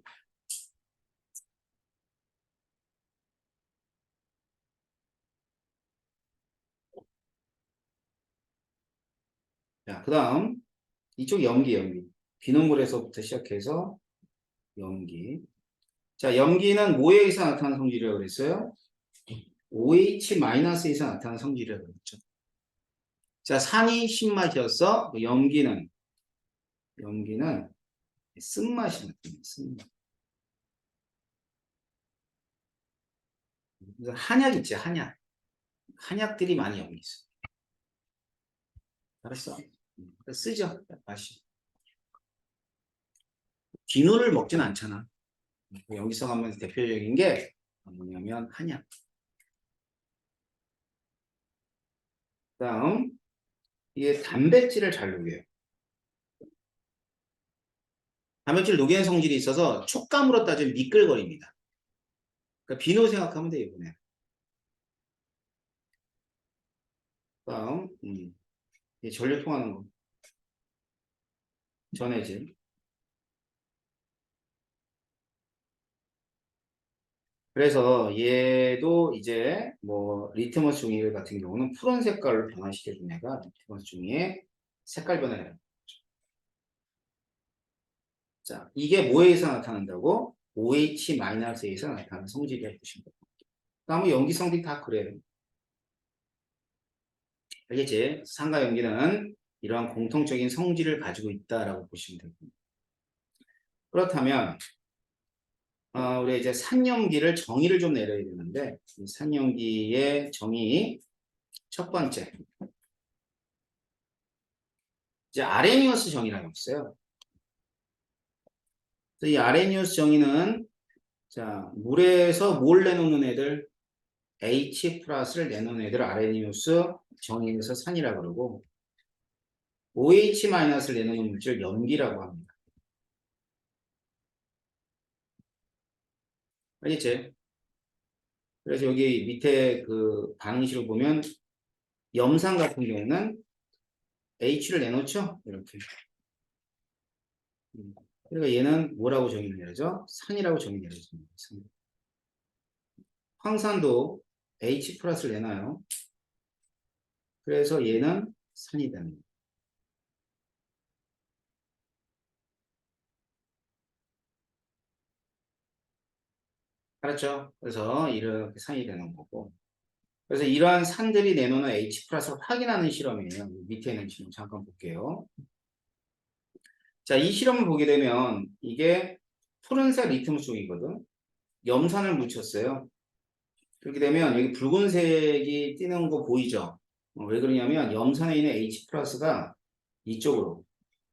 자, 그 다음 이쪽 염기. 비눗물에서부터 시작해서 염기. 자, 염기는 뭐에 의해서 나타나는 성질이라고 그랬어요? OH-에서 나타나는 성질이라고 그랬죠. 자, 산이 신맛이었어. 염기는 쓴맛이 나타나요. 쓴맛. 그래서 한약 있지, 한약. 한약들이 많이 여기 있어. 알았어? 쓰죠, 맛이. 비누를 먹진 않잖아. 여기서 가면 대표적인 게 뭐냐면 한약. 다음 이게 단백질을 잘 녹여요. 단백질 녹이는 성질이 있어서 촉감으로 따지면 미끌거립니다. 그러니까 비누 생각하면 돼요, 이번에. 다음 전류 통하는 거. 전해질. 그래서 얘도 이제 뭐 리트머스 종이 같은 경우는 푸른 색깔로 변화시켜준 애가 리트머스 종이의 색깔 변화예요. 자, 이게 뭐에 의해서 나타난다고? OH-에서 나타나는 성질이라고 보시면 돼요. 다음은 염기성들이 다 그래요. 알겠지? 산과 염기는 이러한 공통적인 성질을 가지고 있다라고 보시면 되고. 그렇다면 우리 이제 산염기를 정의를 좀 내려야 되는데 이 산염기의 정의 첫 번째 이제 아레니우스 정의라고 있어요. 이 아레니우스 정의는 자 물에서 뭘 내놓는 애들 H 플러스를 내놓는 애들 아레니우스 정의에서 산이라고 그러고 OH-를 내놓는 물질 염기라고 합니다. 알겠지? 그래서 여기 밑에 그 반응식을 보면 염산 같은 경우는 H를 내놓죠? 이렇게. 그러니까 얘는 뭐라고 정의 내려져? 산이라고 정의 내려집니다. 산. 황산도 H 플러스를 내놔요. 그래서 얘는 산이 되는 거예요. 알았죠? 그래서 이렇게 산이 되는 거고. 그래서 이러한 산들이 내놓는 H 플러스를 확인하는 실험이에요. 밑에 있는 실험 잠깐 볼게요. 자, 이 실험을 보게 되면 이게 푸른색 리트머스 종이거든. 염산을 묻혔어요. 그렇게 되면 여기 붉은색이 띄는 거 보이죠? 왜 그러냐면 염산에 있는 H 플러스가 이쪽으로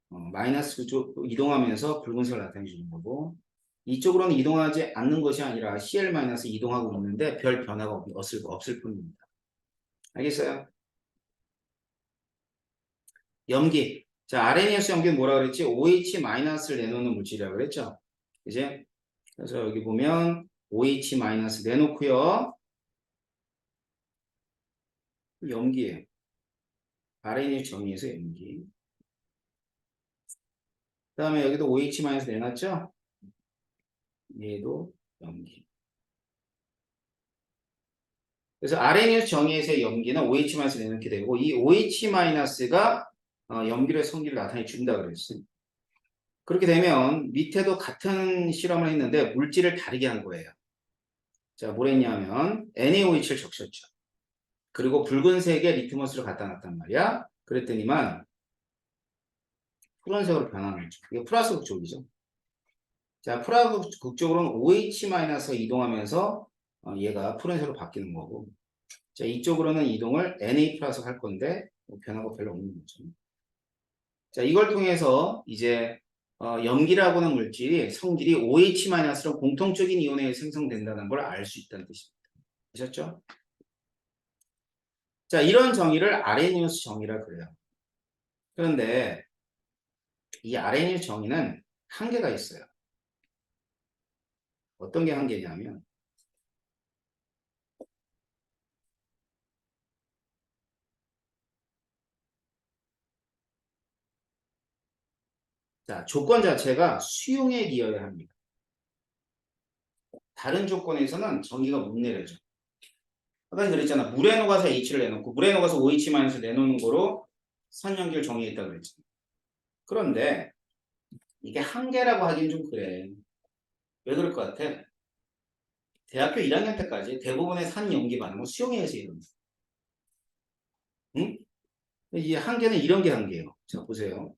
마이너스 쪽 이동하면서 붉은색을 나타내 주는 거고, 이쪽으로는 이동하지 않는 것이 아니라 CL 마이너스 이동하고 있는데 별 변화가 없을 뿐입니다. 알겠어요? 염기. 자, 아레니우스 염기는 뭐라 그랬지? OH 마이너스를 내놓는 물질이라고 그랬죠? 이제 그래서 여기 보면 OH 마이너스 내놓고요. 염기예요. 아레니우스 정리해서 염기. 그 다음에 여기도 OH 마이너스 내놨죠? 얘도 염기. 그래서 아레니우스 정의에서의 염기는 OH 마이너스 내놓게 되고, 이 OH 마이너스가 염기의 성질을 나타내 준다 그랬어요. 그렇게 되면 밑에도 같은 실험을 했는데 물질을 다르게 한 거예요. 자, 뭘 했냐면 NaOH를 적셨죠. 그리고 붉은색의 리트머스를 갖다 놨단 말이야. 그랬더니만 푸른색으로 변하는 거죠. 이게 플러스 극쪽이죠. 자, 플러스 극쪽으로는 OH- 이동하면서 얘가 푸른색으로 바뀌는 거고, 자, 이쪽으로는 이동을 Na 플러스 할 건데 변화가 별로 없는 거죠. 자, 이걸 통해서 이제 염기라고 하는 물질이 성질이 OH-로 공통적인 이온에 의해 생성된다는 걸 알 수 있다는 뜻입니다. 아셨죠? 자, 이런 정의를 아레니우스 정의라 그래요. 그런데 이 아레니우스 정의는 한계가 있어요. 어떤 게 한계냐면, 자, 조건 자체가 수용에 기여해야 합니다. 다른 조건에서는 정의가 못 내려져. 아까 그랬잖아. 물에 녹아서 H를 내놓고 물에 녹아서 OH- 내놓는 거로 산염기를 정의했다고 그랬잖아. 그런데 이게 한계라고 하긴 좀 그래. 왜 그럴 것 같아? 대학교 1학년 때까지 대부분의 산염기 반응은 수용에 의해서 이룬다. 응? 이 한계는 이런 게 한계예요. 자, 보세요.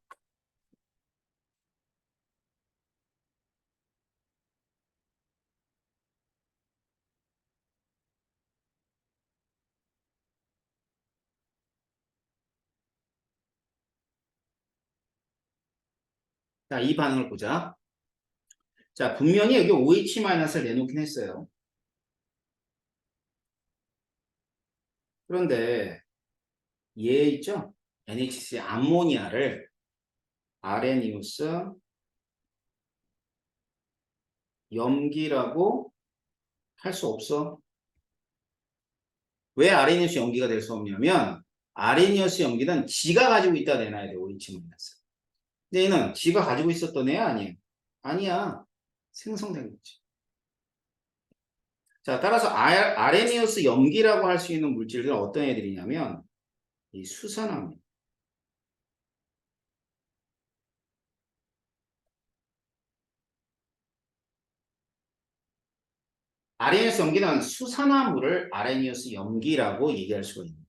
자, 이 반응을 보자. 자, 분명히 여기 OH-를 내놓긴 했어요. 그런데 얘 있죠? NHC 암모니아를 아레니우스 염기라고 할 수 없어. 왜 아레니우스 염기가 될 수 없냐면 아레니우스 염기는 지가 가지고 있다 내놔야 돼. OH-. 근데 얘는 지가 가지고 있었던 애야 아니에요? 아니야. 생성된 거지. 자, 따라서 아레니우스 염기라고 할 수 있는 물질들은 어떤 애들이냐면 이 수산화입니다. 아레니우스 염기는 수산화물을 아레니우스 염기라고 얘기할 수가 있는 거예요.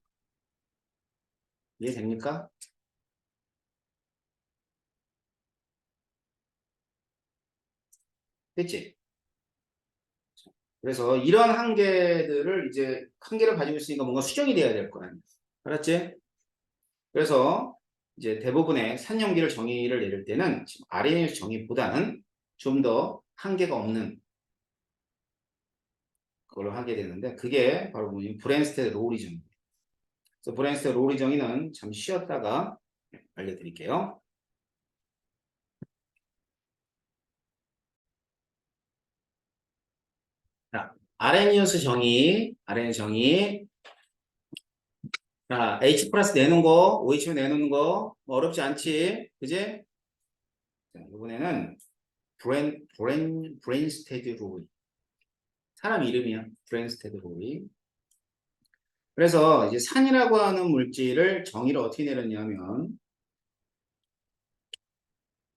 이해됩니까? 됐지? 그래서 이런 한계들을 이제 한계를 가지고 있으니까 뭔가 수정이 돼야 될 거 아니야. 알았지? 그래서 이제 대부분의 산염기를 정의를 내릴 때는 지금 아레니우스 정의보다는 좀 더 한계가 없는 걸로 하게 되는데 그게 바로 뭐냐면 브랜스테드 로우리 정의. 그래서 브랜스테드 로우리 정의는 잠시 쉬었다가 알려드릴게요. 자, 아레니우스 정의, 아레니우스 정의. 자, H 플러스 내는 거, OH 내놓는 거뭐 어렵지 않지, 그지? 자, 이번에는 브랜스테드 로이. 사람 이름이야. 브랜스테드 로이. 그래서 이제 산이라고 하는 물질을 정의를 어떻게 내렸냐면,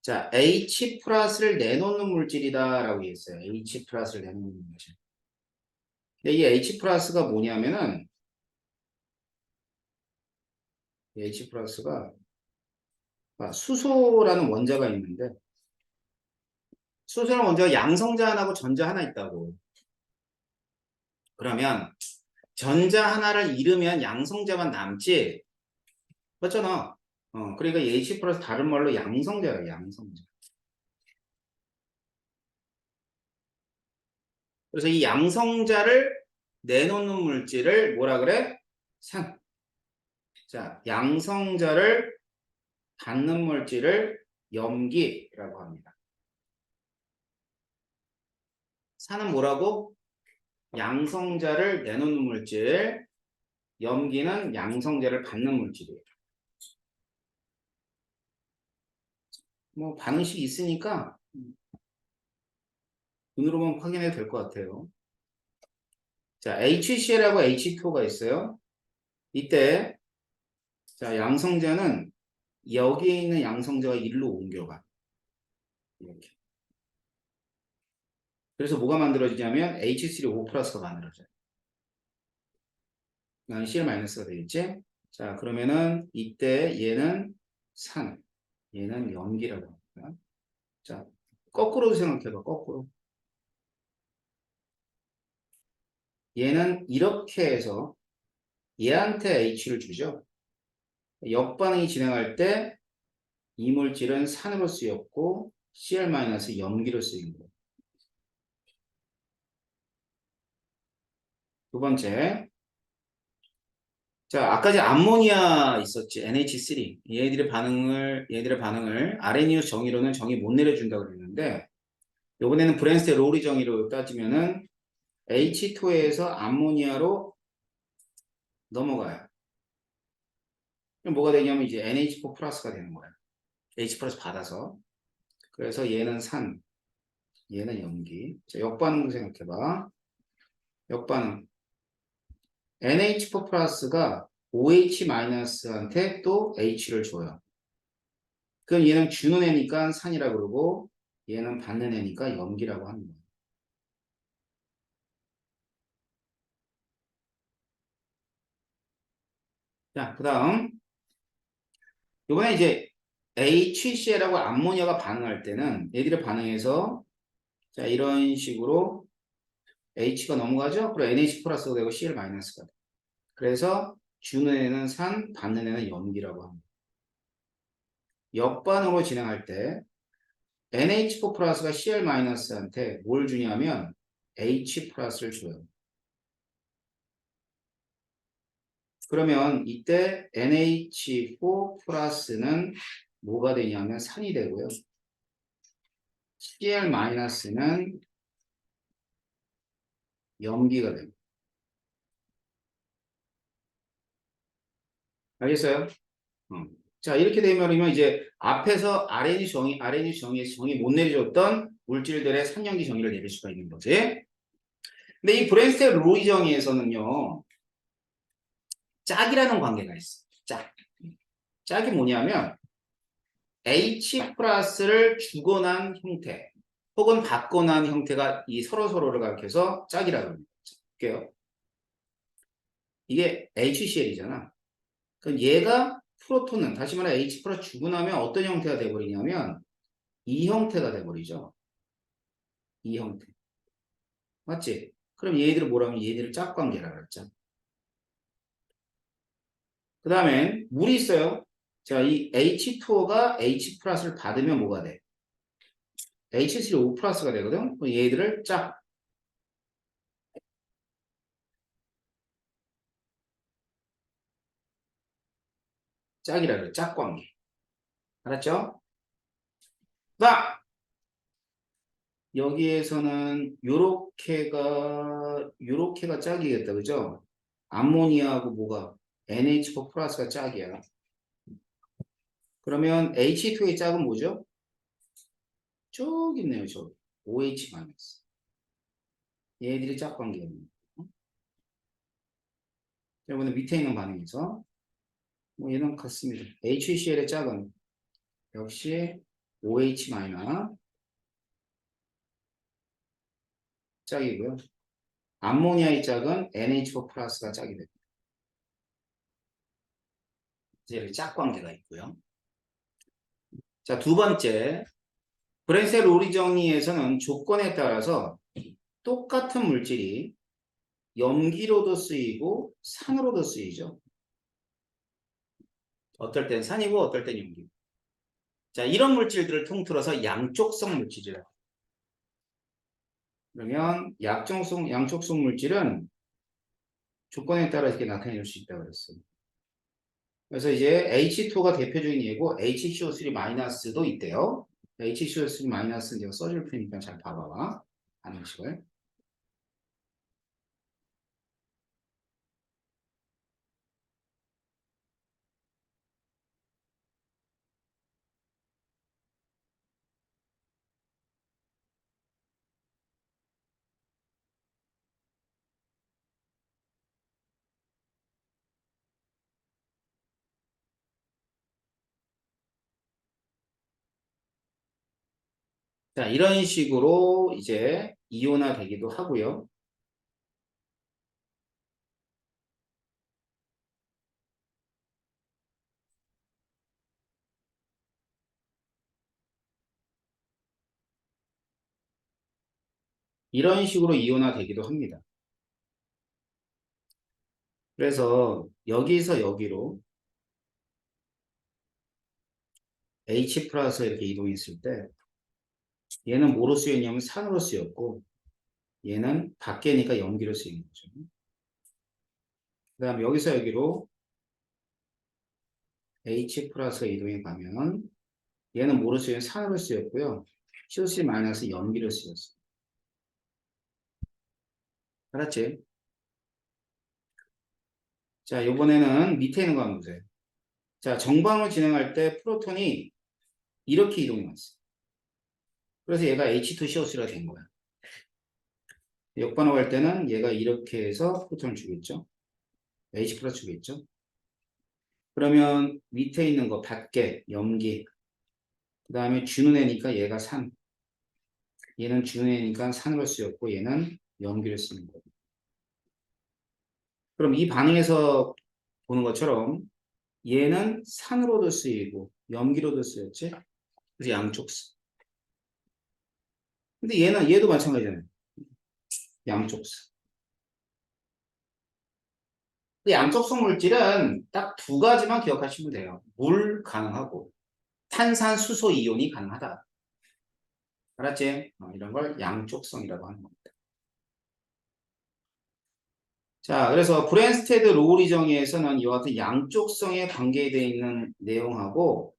자, H 플러스를 내놓는 물질이다라고 했어요. H 플러스를 내놓는 물질. 근데 이 H 플러스가 뭐냐면은, 이 H 플러스가 수소라는 원자가 있는데, 수소라는 원자가 양성자 하나하고 전자 하나 있다고. 그러면 전자 하나를 잃으면 양성자만 남지. 맞잖아. 그러니까 이 H 플러스 다른 말로 양성자야, 양성자. 그래서 이 양성자를 내놓는 물질을 뭐라 그래? 산. 자, 양성자를 받는 물질을 염기라고 합니다. 산은 뭐라고? 양성자를 내놓는 물질, 염기는 양성자를 받는 물질이에요. 뭐 반응식이 있으니까 눈으로만 확인해도 될 것 같아요. 자, HCl하고 H2O가 있어요. 이때 자, 양성자는 여기에 있는 양성자가 1로 옮겨가. 이렇게. 그래서 뭐가 만들어지냐면 H3O 플러스가 만들어져요. Cl-가 되겠지? 자, 그러면은 이때 얘는 산, 얘는 염기라고 합니다. 자, 거꾸로 생각해봐, 거꾸로. 얘는 이렇게 해서 얘한테 H를 주죠. 역반응이 진행할 때 이물질은 산으로 쓰였고 Cl- 염기로 쓰인 거예요. 두 번째. 자, 아까 전 암모니아 있었지. NH3. 얘들의 반응을 아레니우스 정의로는 정의 못 내려준다고 그랬는데, 이번에는 브랜스테 로리 정의로 따지면은 H2에서 암모니아로 넘어가요. 그럼 뭐가 되냐면 이제 NH4 플러스가 되는 거야. H 플러스 받아서. 그래서 얘는 산, 얘는 염기. 자, 역반응 생각해봐. 역반응. NH4 플러스가 OH-한테 또 H를 줘요. 그럼 얘는 주는 애니까 산이라고 그러고 얘는 받는 애니까 염기라고 하는 거예요. 자, 그 다음 이번에 이제 HCl하고 암모니아가 반응할 때는 얘들의 반응에서 자 이런 식으로 H가 넘어가죠. 그리고 NH 플러스가 되고 Cl-가 돼요. 그래서 주는 애는 산, 받는 애는 염기라고 합니다. 역반응으로 진행할 때 NH4 플러스가 Cl-한테 뭘 주냐면 H 플러스를 줘요. 그러면 이때 NH4 플러스는 뭐가 되냐면 산이 되고요. Cl-는 염기가 됩니다. 알겠어요? 자, 이렇게 되면 이제 앞에서 RNA 정의에서 정의 못 내려줬던 물질들의 산염기 정의를 내릴 수가 있는 거지. 근데 이 브랜스테 로이 정의에서는요, 짝이라는 관계가 있어. 짝. 짝이 뭐냐면 H 플러스를 주고 난 형태 혹은 받고 난 형태가 이 서로를 가리켜서 짝이라고 합니다. 볼게요. 이게 HCl이잖아. 그럼 얘가 프로톤은 다시 말해 H 플러스 주고 나면 어떤 형태가 돼버리냐면 이 형태가 돼버리죠. 이 형태. 맞지? 그럼 얘들을 뭐라 하면 얘들을 짝관계라고 했죠. 그 다음에 물이 있어요. 자, 이 H2O가 H 플러스를 받으면 뭐가 돼? H3O 플러스가 되거든? 그럼 얘들을 짝이라 그래. 짝관계. 알았죠? 자, 여기에서는 요렇게가 짝이겠다. 그죠? 암모니아하고 뭐가? NH4 플러스가 짝이야. 그러면 H2의 짝은 뭐죠? 쭉 있네요. 저 OH 마이너스. 얘들이 짝관계예요. 여러분은 밑에 있는 반응에서 뭐 얘는 같습니다. HCl의 짝은 역시 OH 마이너스 짝이고요. 암모니아의 짝은 NH4 플러스가 짝이 됩니다. 이제 짝관계가 있고요. 자, 두 번째, 브랜셀 로리 정리에서는 조건에 따라서 똑같은 물질이 염기로도 쓰이고 산으로도 쓰이죠. 어떨 땐 산이고 어떨 땐 염기. 자, 이런 물질들을 통틀어서 양쪽성 물질이라고. 그러면 양쪽성 물질은 조건에 따라 이렇게 나타낼 수 있다고 그랬어요. 그래서 이제 H2가 대표적인 예고 HCO3-도 있대요. HCO3- 제가 써줄 테니까 잘 봐봐봐. 하는 식을. 자, 이런 식으로 이제 이온화 되기도 하고요. 이런 식으로 이온화 되기도 합니다. 그래서 여기서 여기로 H 플러스 이렇게 이동했을 때 얘는 뭐로 쓰였냐면 산으로 쓰였고 얘는 밖에니까 염기로 쓰인 거죠. 그 다음 여기서 여기로 H 플러스 이동해 가면 얘는 뭐로 쓰였냐면 산으로 쓰였고요. CO3- 염기로 쓰였어요. 알았지? 자, 이번에는 밑에 있는 거 한번 보세요. 자, 정방을 진행할 때 프로톤이 이렇게 이동해 왔어요. 그래서 얘가 H2CO3가 된 거야. 역반응할 때는 얘가 이렇게 해서 프로톤을 주겠죠. H 플러스 주겠죠. 그러면 밑에 있는 거 밖에 염기. 그 다음에 주는 애니까 얘가 산. 얘는 주는 애니까 산으로 쓰였고 얘는 염기를 쓰는 거예요. 그럼 이 반응에서 보는 것처럼 얘는 산으로도 쓰이고 염기로도 쓰였지. 그래서 양쪽 쓰. 근데 얘도 마찬가지잖아요. 양쪽 쓰. 양쪽성 물질은 딱 두 가지만 기억하시면 돼요. 물 가능하고 탄산 수소 이온이 가능하다. 알았지? 이런 걸 양쪽성이라고 하는 겁니다. 자, 그래서 브랜스테드 로우리 정의에서는 이와 같은 양쪽성에 관계되어 있는 내용하고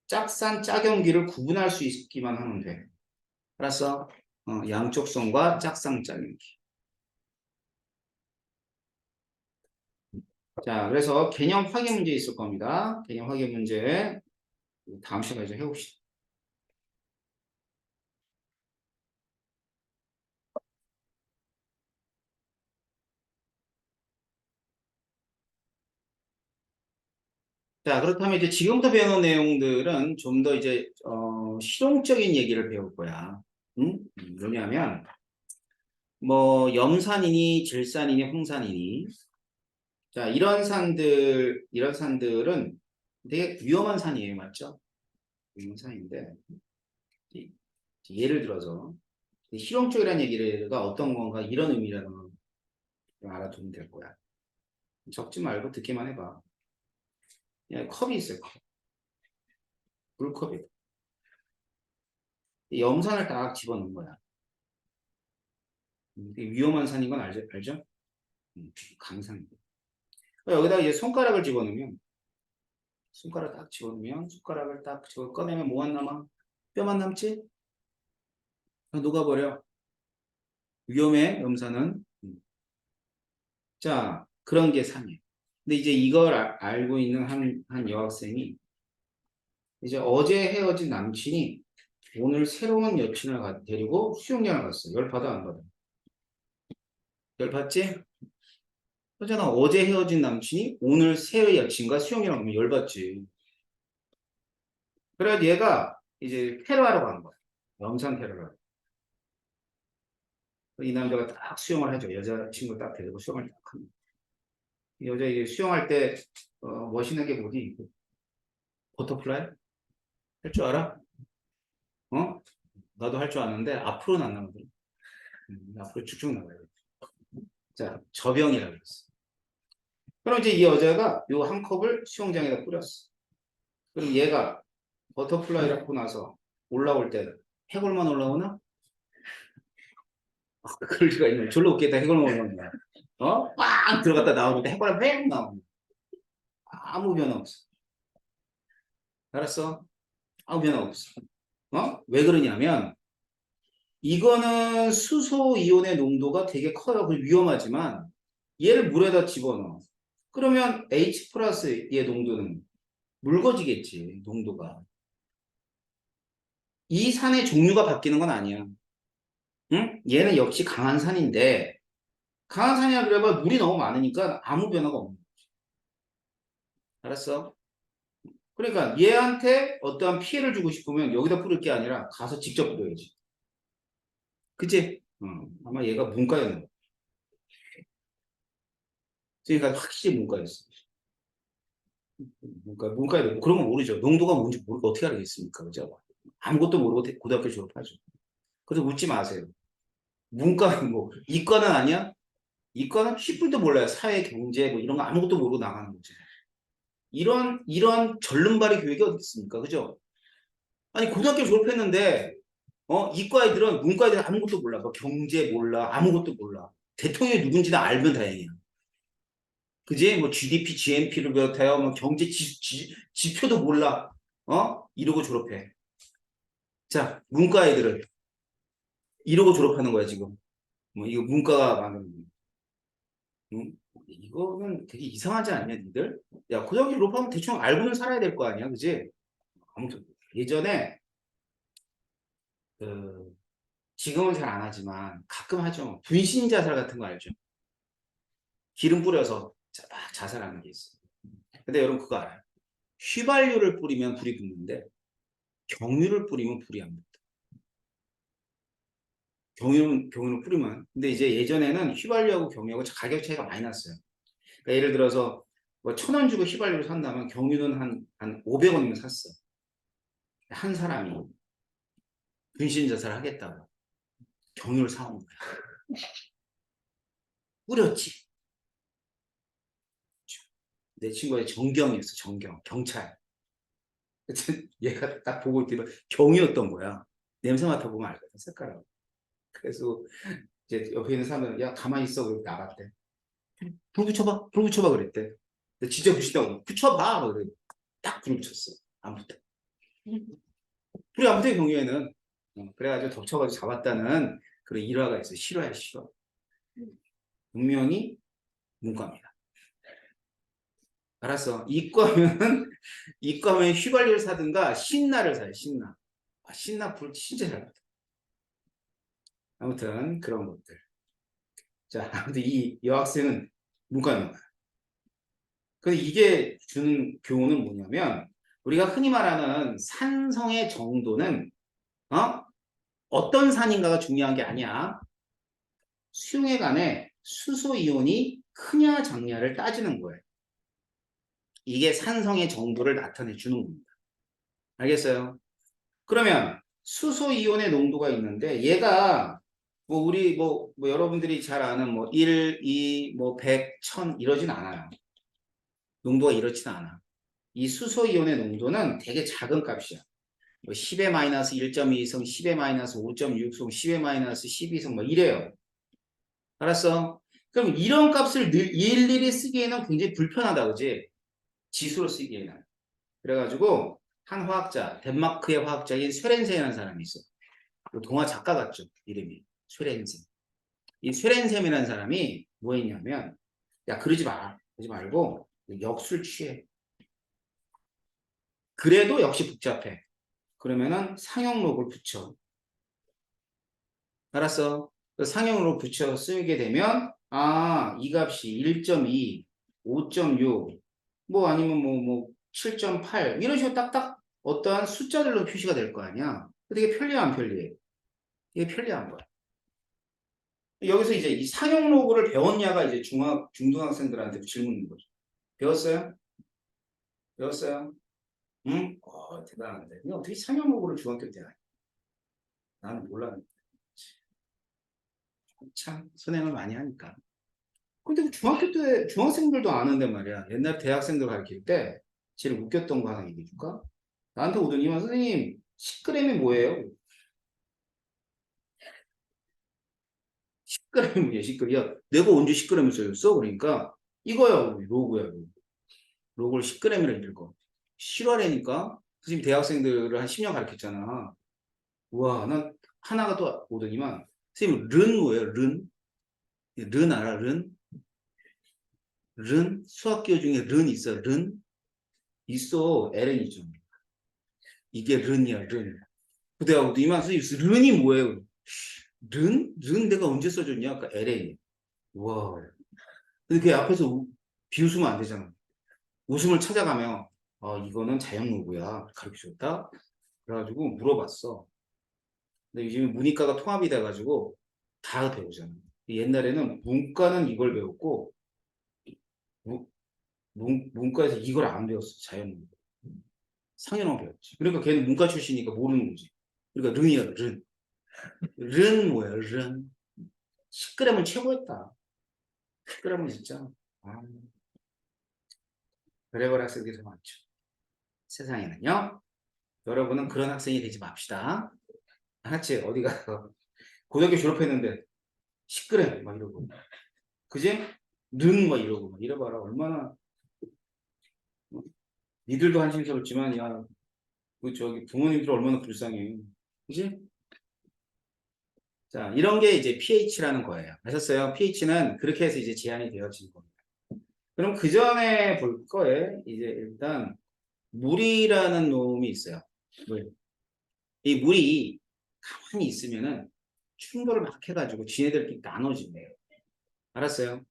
짝산 짝염기를 구분할 수 있기만 하면 돼. 알았어? 양쪽성과 짝상 짝염기. 자, 그래서 개념 확인 문제 있을 겁니다. 개념 확인 문제 다음 시간에 좀 해봅시다. 자, 그렇다면 이제 지금부터 배우는 내용들은 좀 더 이제 실용적인 얘기를 배울 거야. 응? 왜냐하면 뭐 염산이니 질산이니 홍산이니 자, 이런 산들은 되게 위험한 산이에요. 맞죠? 위험한 산인데 이- 예를 들어서 실용적이라는 얘기가 어떤 건가 이런 의미라는 걸 알아두면 될 거야. 적지 말고 듣기만 해봐. 그냥 컵이 있어요. 컵. 물컵이. 이 염산을 딱 집어넣은 거야. 되게 위험한 산인 건 알죠? 강산이고. 여기다 이제 손가락을 집어넣으면 손가락을 딱 집어 꺼내면 뭐만 남아? 뼈만 남지? 녹아버려. 위험해, 염산은. 자, 그런 게 산이에요. 근데 이제 이걸 알고 있는 한 여학생이 이제 어제 헤어진 남친이 오늘 새로운 여친을 데리고 수영장을 갔어. 열 받아 안 받아? 열 받지? 그렇잖아. 어제 헤어진 남친이 오늘 새 여친과 수영장을 가면 열 받지. 그래서 얘가 이제 테러하러 간 거야. 영상 테러를. 이 남자가 딱 수영을 하죠. 여자친구 딱 데리고 수영을 딱 합니다. 이 여자 이제 수영할 때 멋있는 게 뭐지? 버터플라이? 할 줄 알아? 어? 나도 할 줄 아는데 앞으로는 안 나오거든. 앞으로 쭉쭉 나가요. 자, 저병이라고 했어. 그럼 이제 이 여자가 요 한 컵을 수영장에다 뿌렸어. 그럼 얘가 버터플라이를 하고 나서 올라올 때 해골만 올라오나? 그럴 리가 있네. 졸로 웃겠다. 해골만 올라오는 거야. 빵 들어갔다 나오는데 해골이 뺑 나오는 아무 변화 없어. 알았어? 아무 변화 없어. 왜 그러냐면 이거는 수소 이온의 농도가 되게 커요. 그리고 위험하지만 얘를 물에다 집어넣어. 그러면 H 플러스의 농도는 묽어지겠지. 농도가. 이 산의 종류가 바뀌는 건 아니야. 응? 얘는 역시 강한 산인데 강한 산이라 그래봐 물이 너무 많으니까 아무 변화가 없는 거지. 알았어? 그러니까 얘한테 어떠한 피해를 주고 싶으면 여기다 뿌릴 게 아니라 가서 직접 뿌려야지. 그치? 아마 얘가 문과였나 봐. 그러니까 확실히 문과였어. 문과에 그런 거 모르죠. 농도가 뭔지 모르고 어떻게 알겠습니까? 그죠? 아무것도 모르고 고등학교 졸업하죠. 그래서 웃지 마세요. 문과는 뭐 이과는 아니야? 이과는 10불도 몰라요. 사회, 경제 뭐 이런 거 아무것도 모르고 나가는 거지. 이런 절름발이 교육이 어디 있습니까? 그죠? 아니 고등학교 졸업했는데 이과 애들은 문과 애들은 아무것도 몰라. 뭐 경제 몰라. 아무것도 몰라. 대통령이 누군지는 알면 다행이야. 그지? 뭐 GDP, GNP를 배웠다요. 뭐 경제 지표도 몰라. 이러고 졸업해. 자, 문과 애들은 이러고 졸업하는 거야, 지금. 뭐 이거 문과가 많은 이거는 되게 이상하지 않냐, 니들? 야, 고등학교 졸업하면 대충 알고는 살아야 될 거 아니야, 그지? 아무튼 예전에 그 지금은 잘 안 하지만 가끔 하죠. 분신 자살 같은 거 알죠? 기름 뿌려서 막 자살하는 게 있어. 근데 여러분 그거 알아요? 휘발유를 뿌리면 불이 붙는데 경유를 뿌리면 불이 안 붙어. 경유를 뿌리면. 근데 이제 예전에는 휘발유하고 경유하고 가격 차이가 많이 났어요. 그러니까 예를 들어서 뭐 1,000원 주고 휘발유를 산다면 경유는 한 500원이면 샀어. 한 사람이 분신 자살을 하겠다고 경유를 사온 거야. 뿌렸지. 내 친구가 정경이었어. 정경. 경찰. 얘가 딱 보고 있더니 경이었던 거야. 냄새 맡아보면 알거든, 색깔하고. 그래서 이제 옆에 있는 사람은 야 가만히 있어. 그러고 나갔대. 불 붙여봐. 불 붙여봐 그랬대. 근데 진짜 붙이다고 붙여봐. 그래. 딱 불을 붙였어. 안 붙어. 불이 안 붙어 경유에는. 그래가지고 덮쳐가지고 잡았다는 그런 일화가 있어. 실화야 실화. 분명히 문과입니다. 알았어. 이과면 이과면 휘발유를 사든가 신나를 사요. 신나. 신나 불 진짜 잘 받아. 아무튼 그런 것들. 자, 아무튼 이 여학생은 문과입니다. 근데 이게 주는 교훈은 뭐냐면 우리가 흔히 말하는 산성의 정도는 어떤 산인가가 중요한 게 아니야. 수용액 안에 수소 이온이 크냐 작냐를 따지는 거예요. 이게 산성의 정도를 나타내 주는 겁니다. 알겠어요? 그러면 수소 이온의 농도가 있는데 얘가 뭐 우리 뭐 여러분들이 잘 아는 뭐 1, 2, 뭐 100, 1000 이러진 않아요. 농도가 이렇지는 않아. 이 수소 이온의 농도는 되게 작은 값이야. 뭐 10의 마이너스 1.2성, 10의 마이너스 5.6성, 10의 마이너스 12성 뭐 이래요. 알았어? 그럼 이런 값을 일일이 쓰기에는 굉장히 불편하다, 그지? 지수로 쓰기에는. 그래가지고 한 화학자, 덴마크의 화학자인 쇠렌센이라는 사람이 있어. 동화 작가 같죠? 이름이. 쇠렌센. 이 쇠렌셈이라는 사람이 뭐 했냐면 야 그러지 마. 그러지 말고 역술 취해. 그래도 역시 복잡해. 그러면은 상형록을 붙여. 알았어? 그 상형으로 붙여 쓰게 되면 이 값이 1.2, 5.6, 뭐 아니면 뭐 7.8 이런 식으로 딱딱 어떠한 숫자들로 표시가 될 거 아니야. 근데 이게 편리해 안 편리해? 이게 편리한 거야. 여기서 이제 이 상용 로그를 배웠냐가 이제 중등학생들한테 질문인 거죠. 배웠어요? 배웠어요? 응? 대단한데. 근데 어떻게 상용 로그를 중학교 때 하냐? 나는 몰랐는데. 참, 선행을 많이 하니까. 근데 중학교 때, 중학생들도 아는데 말이야. 옛날 대학생들 가르칠 때, 제일 웃겼던 거 하나 얘기해 줄까? 나한테 오더니, 선생님, 10g이 뭐예요? 10g이 뭐야, 10g이야? 내가 언제 10g을 써줬어? 그러니까, 이거야, 로그야, 로그. 로그를 10g이라 읽어. 실화라니까? 선생님 대학생들을 한 10년 가르쳤잖아. 우와, 난 하나가 또 오더니만, 선생님, 른 뭐예요, 른? 른 알아, 른? 른? 수학기호 중에 른 있어, 른? 있어, LN이죠. 이게 른이야, 른. 그 내가 오더니만, 선생님, 른이 뭐예요? 른? 른 내가 언제 써줬냐? 아까 LA. 우와. 근데 그 앞에서 비웃으면 안 되잖아. 웃음을 찾아가면, 이거는 자연로고야. 가르쳐줬다? 그래가지고 물어봤어. 근데 요즘에 문이과가 통합이 돼가지고 다 배우잖아. 옛날에는 문과는 이걸 배웠고, 문과에서 이걸 안 배웠어. 자연로. 상현어 배웠지. 그러니까 걔는 문과 출신이니까 모르는 거지. 그러니까 른이야, 른. 른 뭐야, 른. 10g은 최고였다. 10g은 진짜. 아, 별의별 학생들이 더 많죠. 세상에는요. 여러분은 그런 학생이 되지 맙시다. 알았지? 어디 가서 고등학교 졸업했는데 10g 막 이러고. 그지? 는 막 이러고 막 이래봐라. 얼마나 니들도 한심스럽지만 야, 저기 부모님들 얼마나 불쌍해. 그지? 자, 이런 게 이제 pH라는 거예요. 아셨어요? pH는 그렇게 해서 이제 제한이 되어진 겁니다. 그럼 그 전에 볼 거에 이제 일단 물이라는 놈이 있어요. 물. 이 물이 가만히 있으면은 충돌을 막 해가지고 지네들끼리 나눠진대요. 알았어요?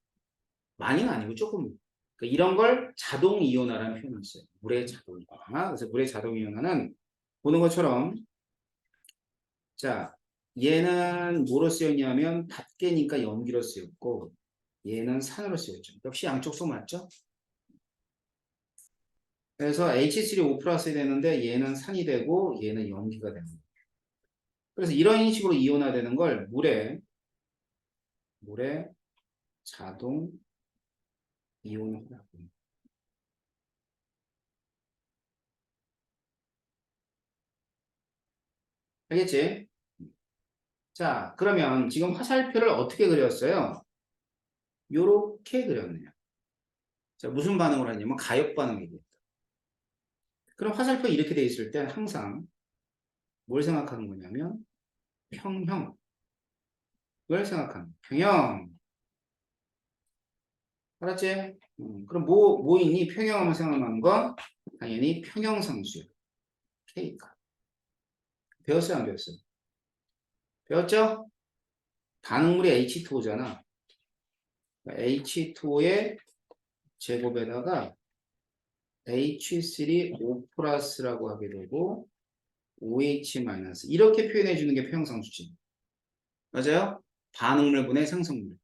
많이는 아니고 조금. 그러니까 이런 걸 자동 이온화라는 표현을 써요. 물의 자동 이온화. 그래서 물의 자동 이온화는 보는 것처럼 자 얘는 뭐로 쓰였냐면 닫개니까 염기로 쓰였고 얘는 산으로 쓰였죠. 역시 양쪽 속 맞죠? 그래서 H3O 플러스 되는데 얘는 산이 되고 얘는 염기가 되는 거예요. 그래서 이런 식으로 이온화되는 걸 물의 자동 이온화. 알겠지? 자, 그러면 지금 화살표를 어떻게 그렸어요? 요렇게 그렸네요. 자, 무슨 반응을 하냐면 가역 반응이 됐다. 그럼 화살표 이렇게 돼 있을 때 항상 뭘 생각하는 거냐면 평형. 뭘 생각하는 평형. 알았지? 그럼 뭐 있니? 평형하면 생각나는 건 당연히 평형상수야. K가. 배웠어요? 안 배웠어요? 배웠죠? 반응물이 H2O잖아. H2O의 제곱에다가 H3O 플러스라고 하게 되고 OH 마이너스 이렇게 표현해 주는 게 평형상수지. 맞아요? 반응물분의 상성물.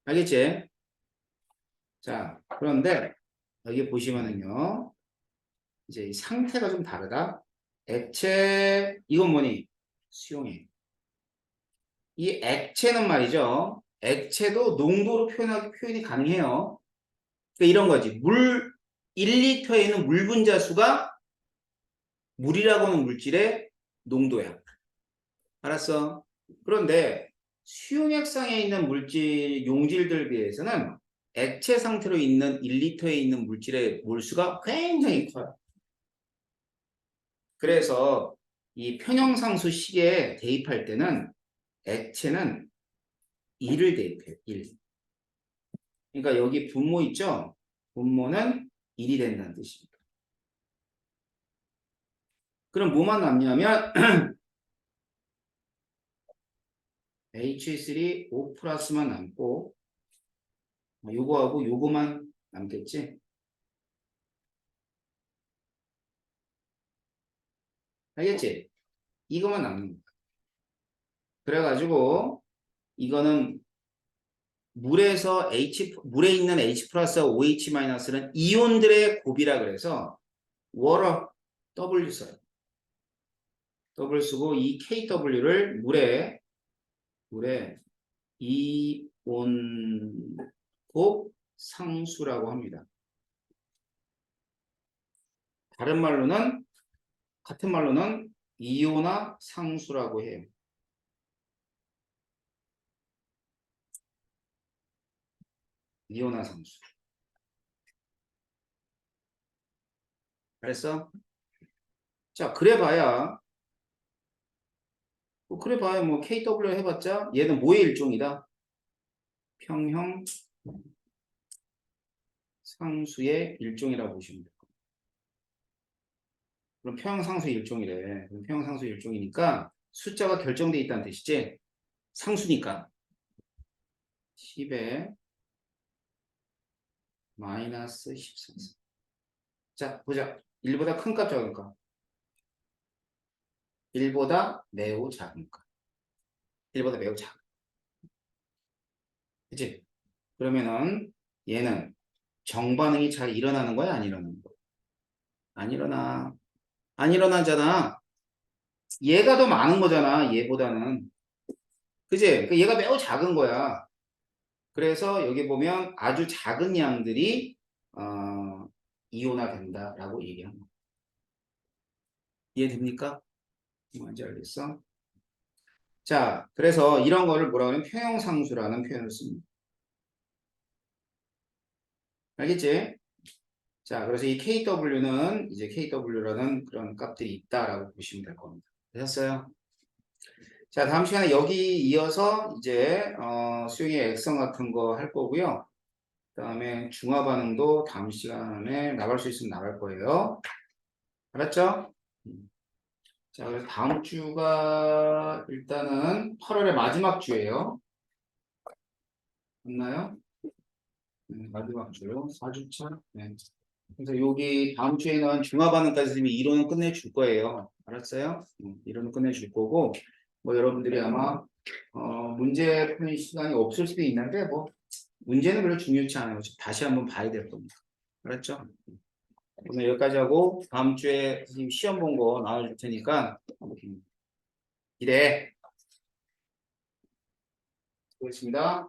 알겠지? 자, 그런데 여기 보시면은요. 이제 이 상태가 좀 다르다. 액체 이건 뭐니? 수용액. 이 액체는 말이죠. 액체도 농도로 표현이 가능해요. 그러니까 이런 거지. 물 1리터에 있는 물 분자 수가 물이라고 하는 물질의 농도야. 알았어? 그런데 수용액상에 있는 물질, 용질들 비해서는 액체 상태로 있는 1리터에 있는 물질의 몰수가 굉장히 커요. 그래서 이 편형상수 식에 대입할 때는 액체는 1을 대입해요. 1. 그러니까 여기 분모 있죠? 분모는 1이 된다는 뜻입니다. 그럼 뭐만 남냐면 H3 O 플러스만 남고 요거하고 요거만 남겠지? 알겠지? 이거만 남는 거야. 그래가지고 이거는 물에 있는 H 플러스와 OH 마이너스는 이온들의 곱이라 그래서 water W 써요. W 쓰고 이 KW를 물에 이온 곱 상수라고 합니다. 같은 말로는 이온화 상수라고 해요. 이온화 상수. 알았어? 자, 그래봐야 뭐 KW 해봤자 얘는 뭐의 일종이다? 평형 상수의 일종이라고 보시면 돼요. 그럼 평형 상수의 일종이래. 그럼 평형 상수의 일종이니까 숫자가 결정돼 있다는 뜻이지? 상수니까 10에 마이너스 14. 자, 보자. 1보다 큰 값, 작은 값. 1보다 매우 작은 값. 1보다 매우 작은. 그치? 그러면은 얘는 정반응이 잘 일어나는 거야? 안 일어나는 거야? 안 일어나. 안 일어나잖아. 얘가 더 많은 거잖아. 얘보다는. 그치? 그러니까 얘가 매우 작은 거야. 그래서 여기 보면 아주 작은 양들이 이온화 된다라고 얘기하는 거야. 이해됩니까? 뭔지 알겠어? 자, 그래서 이런 거를 뭐라고 하냐면 평형상수라는 표현을 씁니다. 알겠지? 자, 그래서 이 KW는 이제 KW라는 그런 값들이 있다라고 보시면 될 겁니다. 되셨어요? 자, 다음 시간에 여기 이어서 이제 수용의 액성 같은 거 할 거고요. 그다음에 중화 반응도 다음 시간에 나갈 수 있으면 나갈 거예요. 알았죠? 자, 그래서 다음 주가 일단은 8월의 마지막 주예요. 맞나요? 마지막 주요. 4주차. 네. 그래서 여기 다음 주에는 중화 반응까지 되면 이론은 끝내줄 거예요. 알았어요? 이론은 끝내줄 거고 뭐 여러분들이 아마 문제 푸는 시간이 없을 수도 있는데 뭐 문제는 별로 중요치 않아요. 다시 한번 봐야 될 겁니다. 알았죠? 오늘 여기까지 하고 다음 주에 선생님 시험 본 거 나눠줄 테니까 기대. 수고했습니다.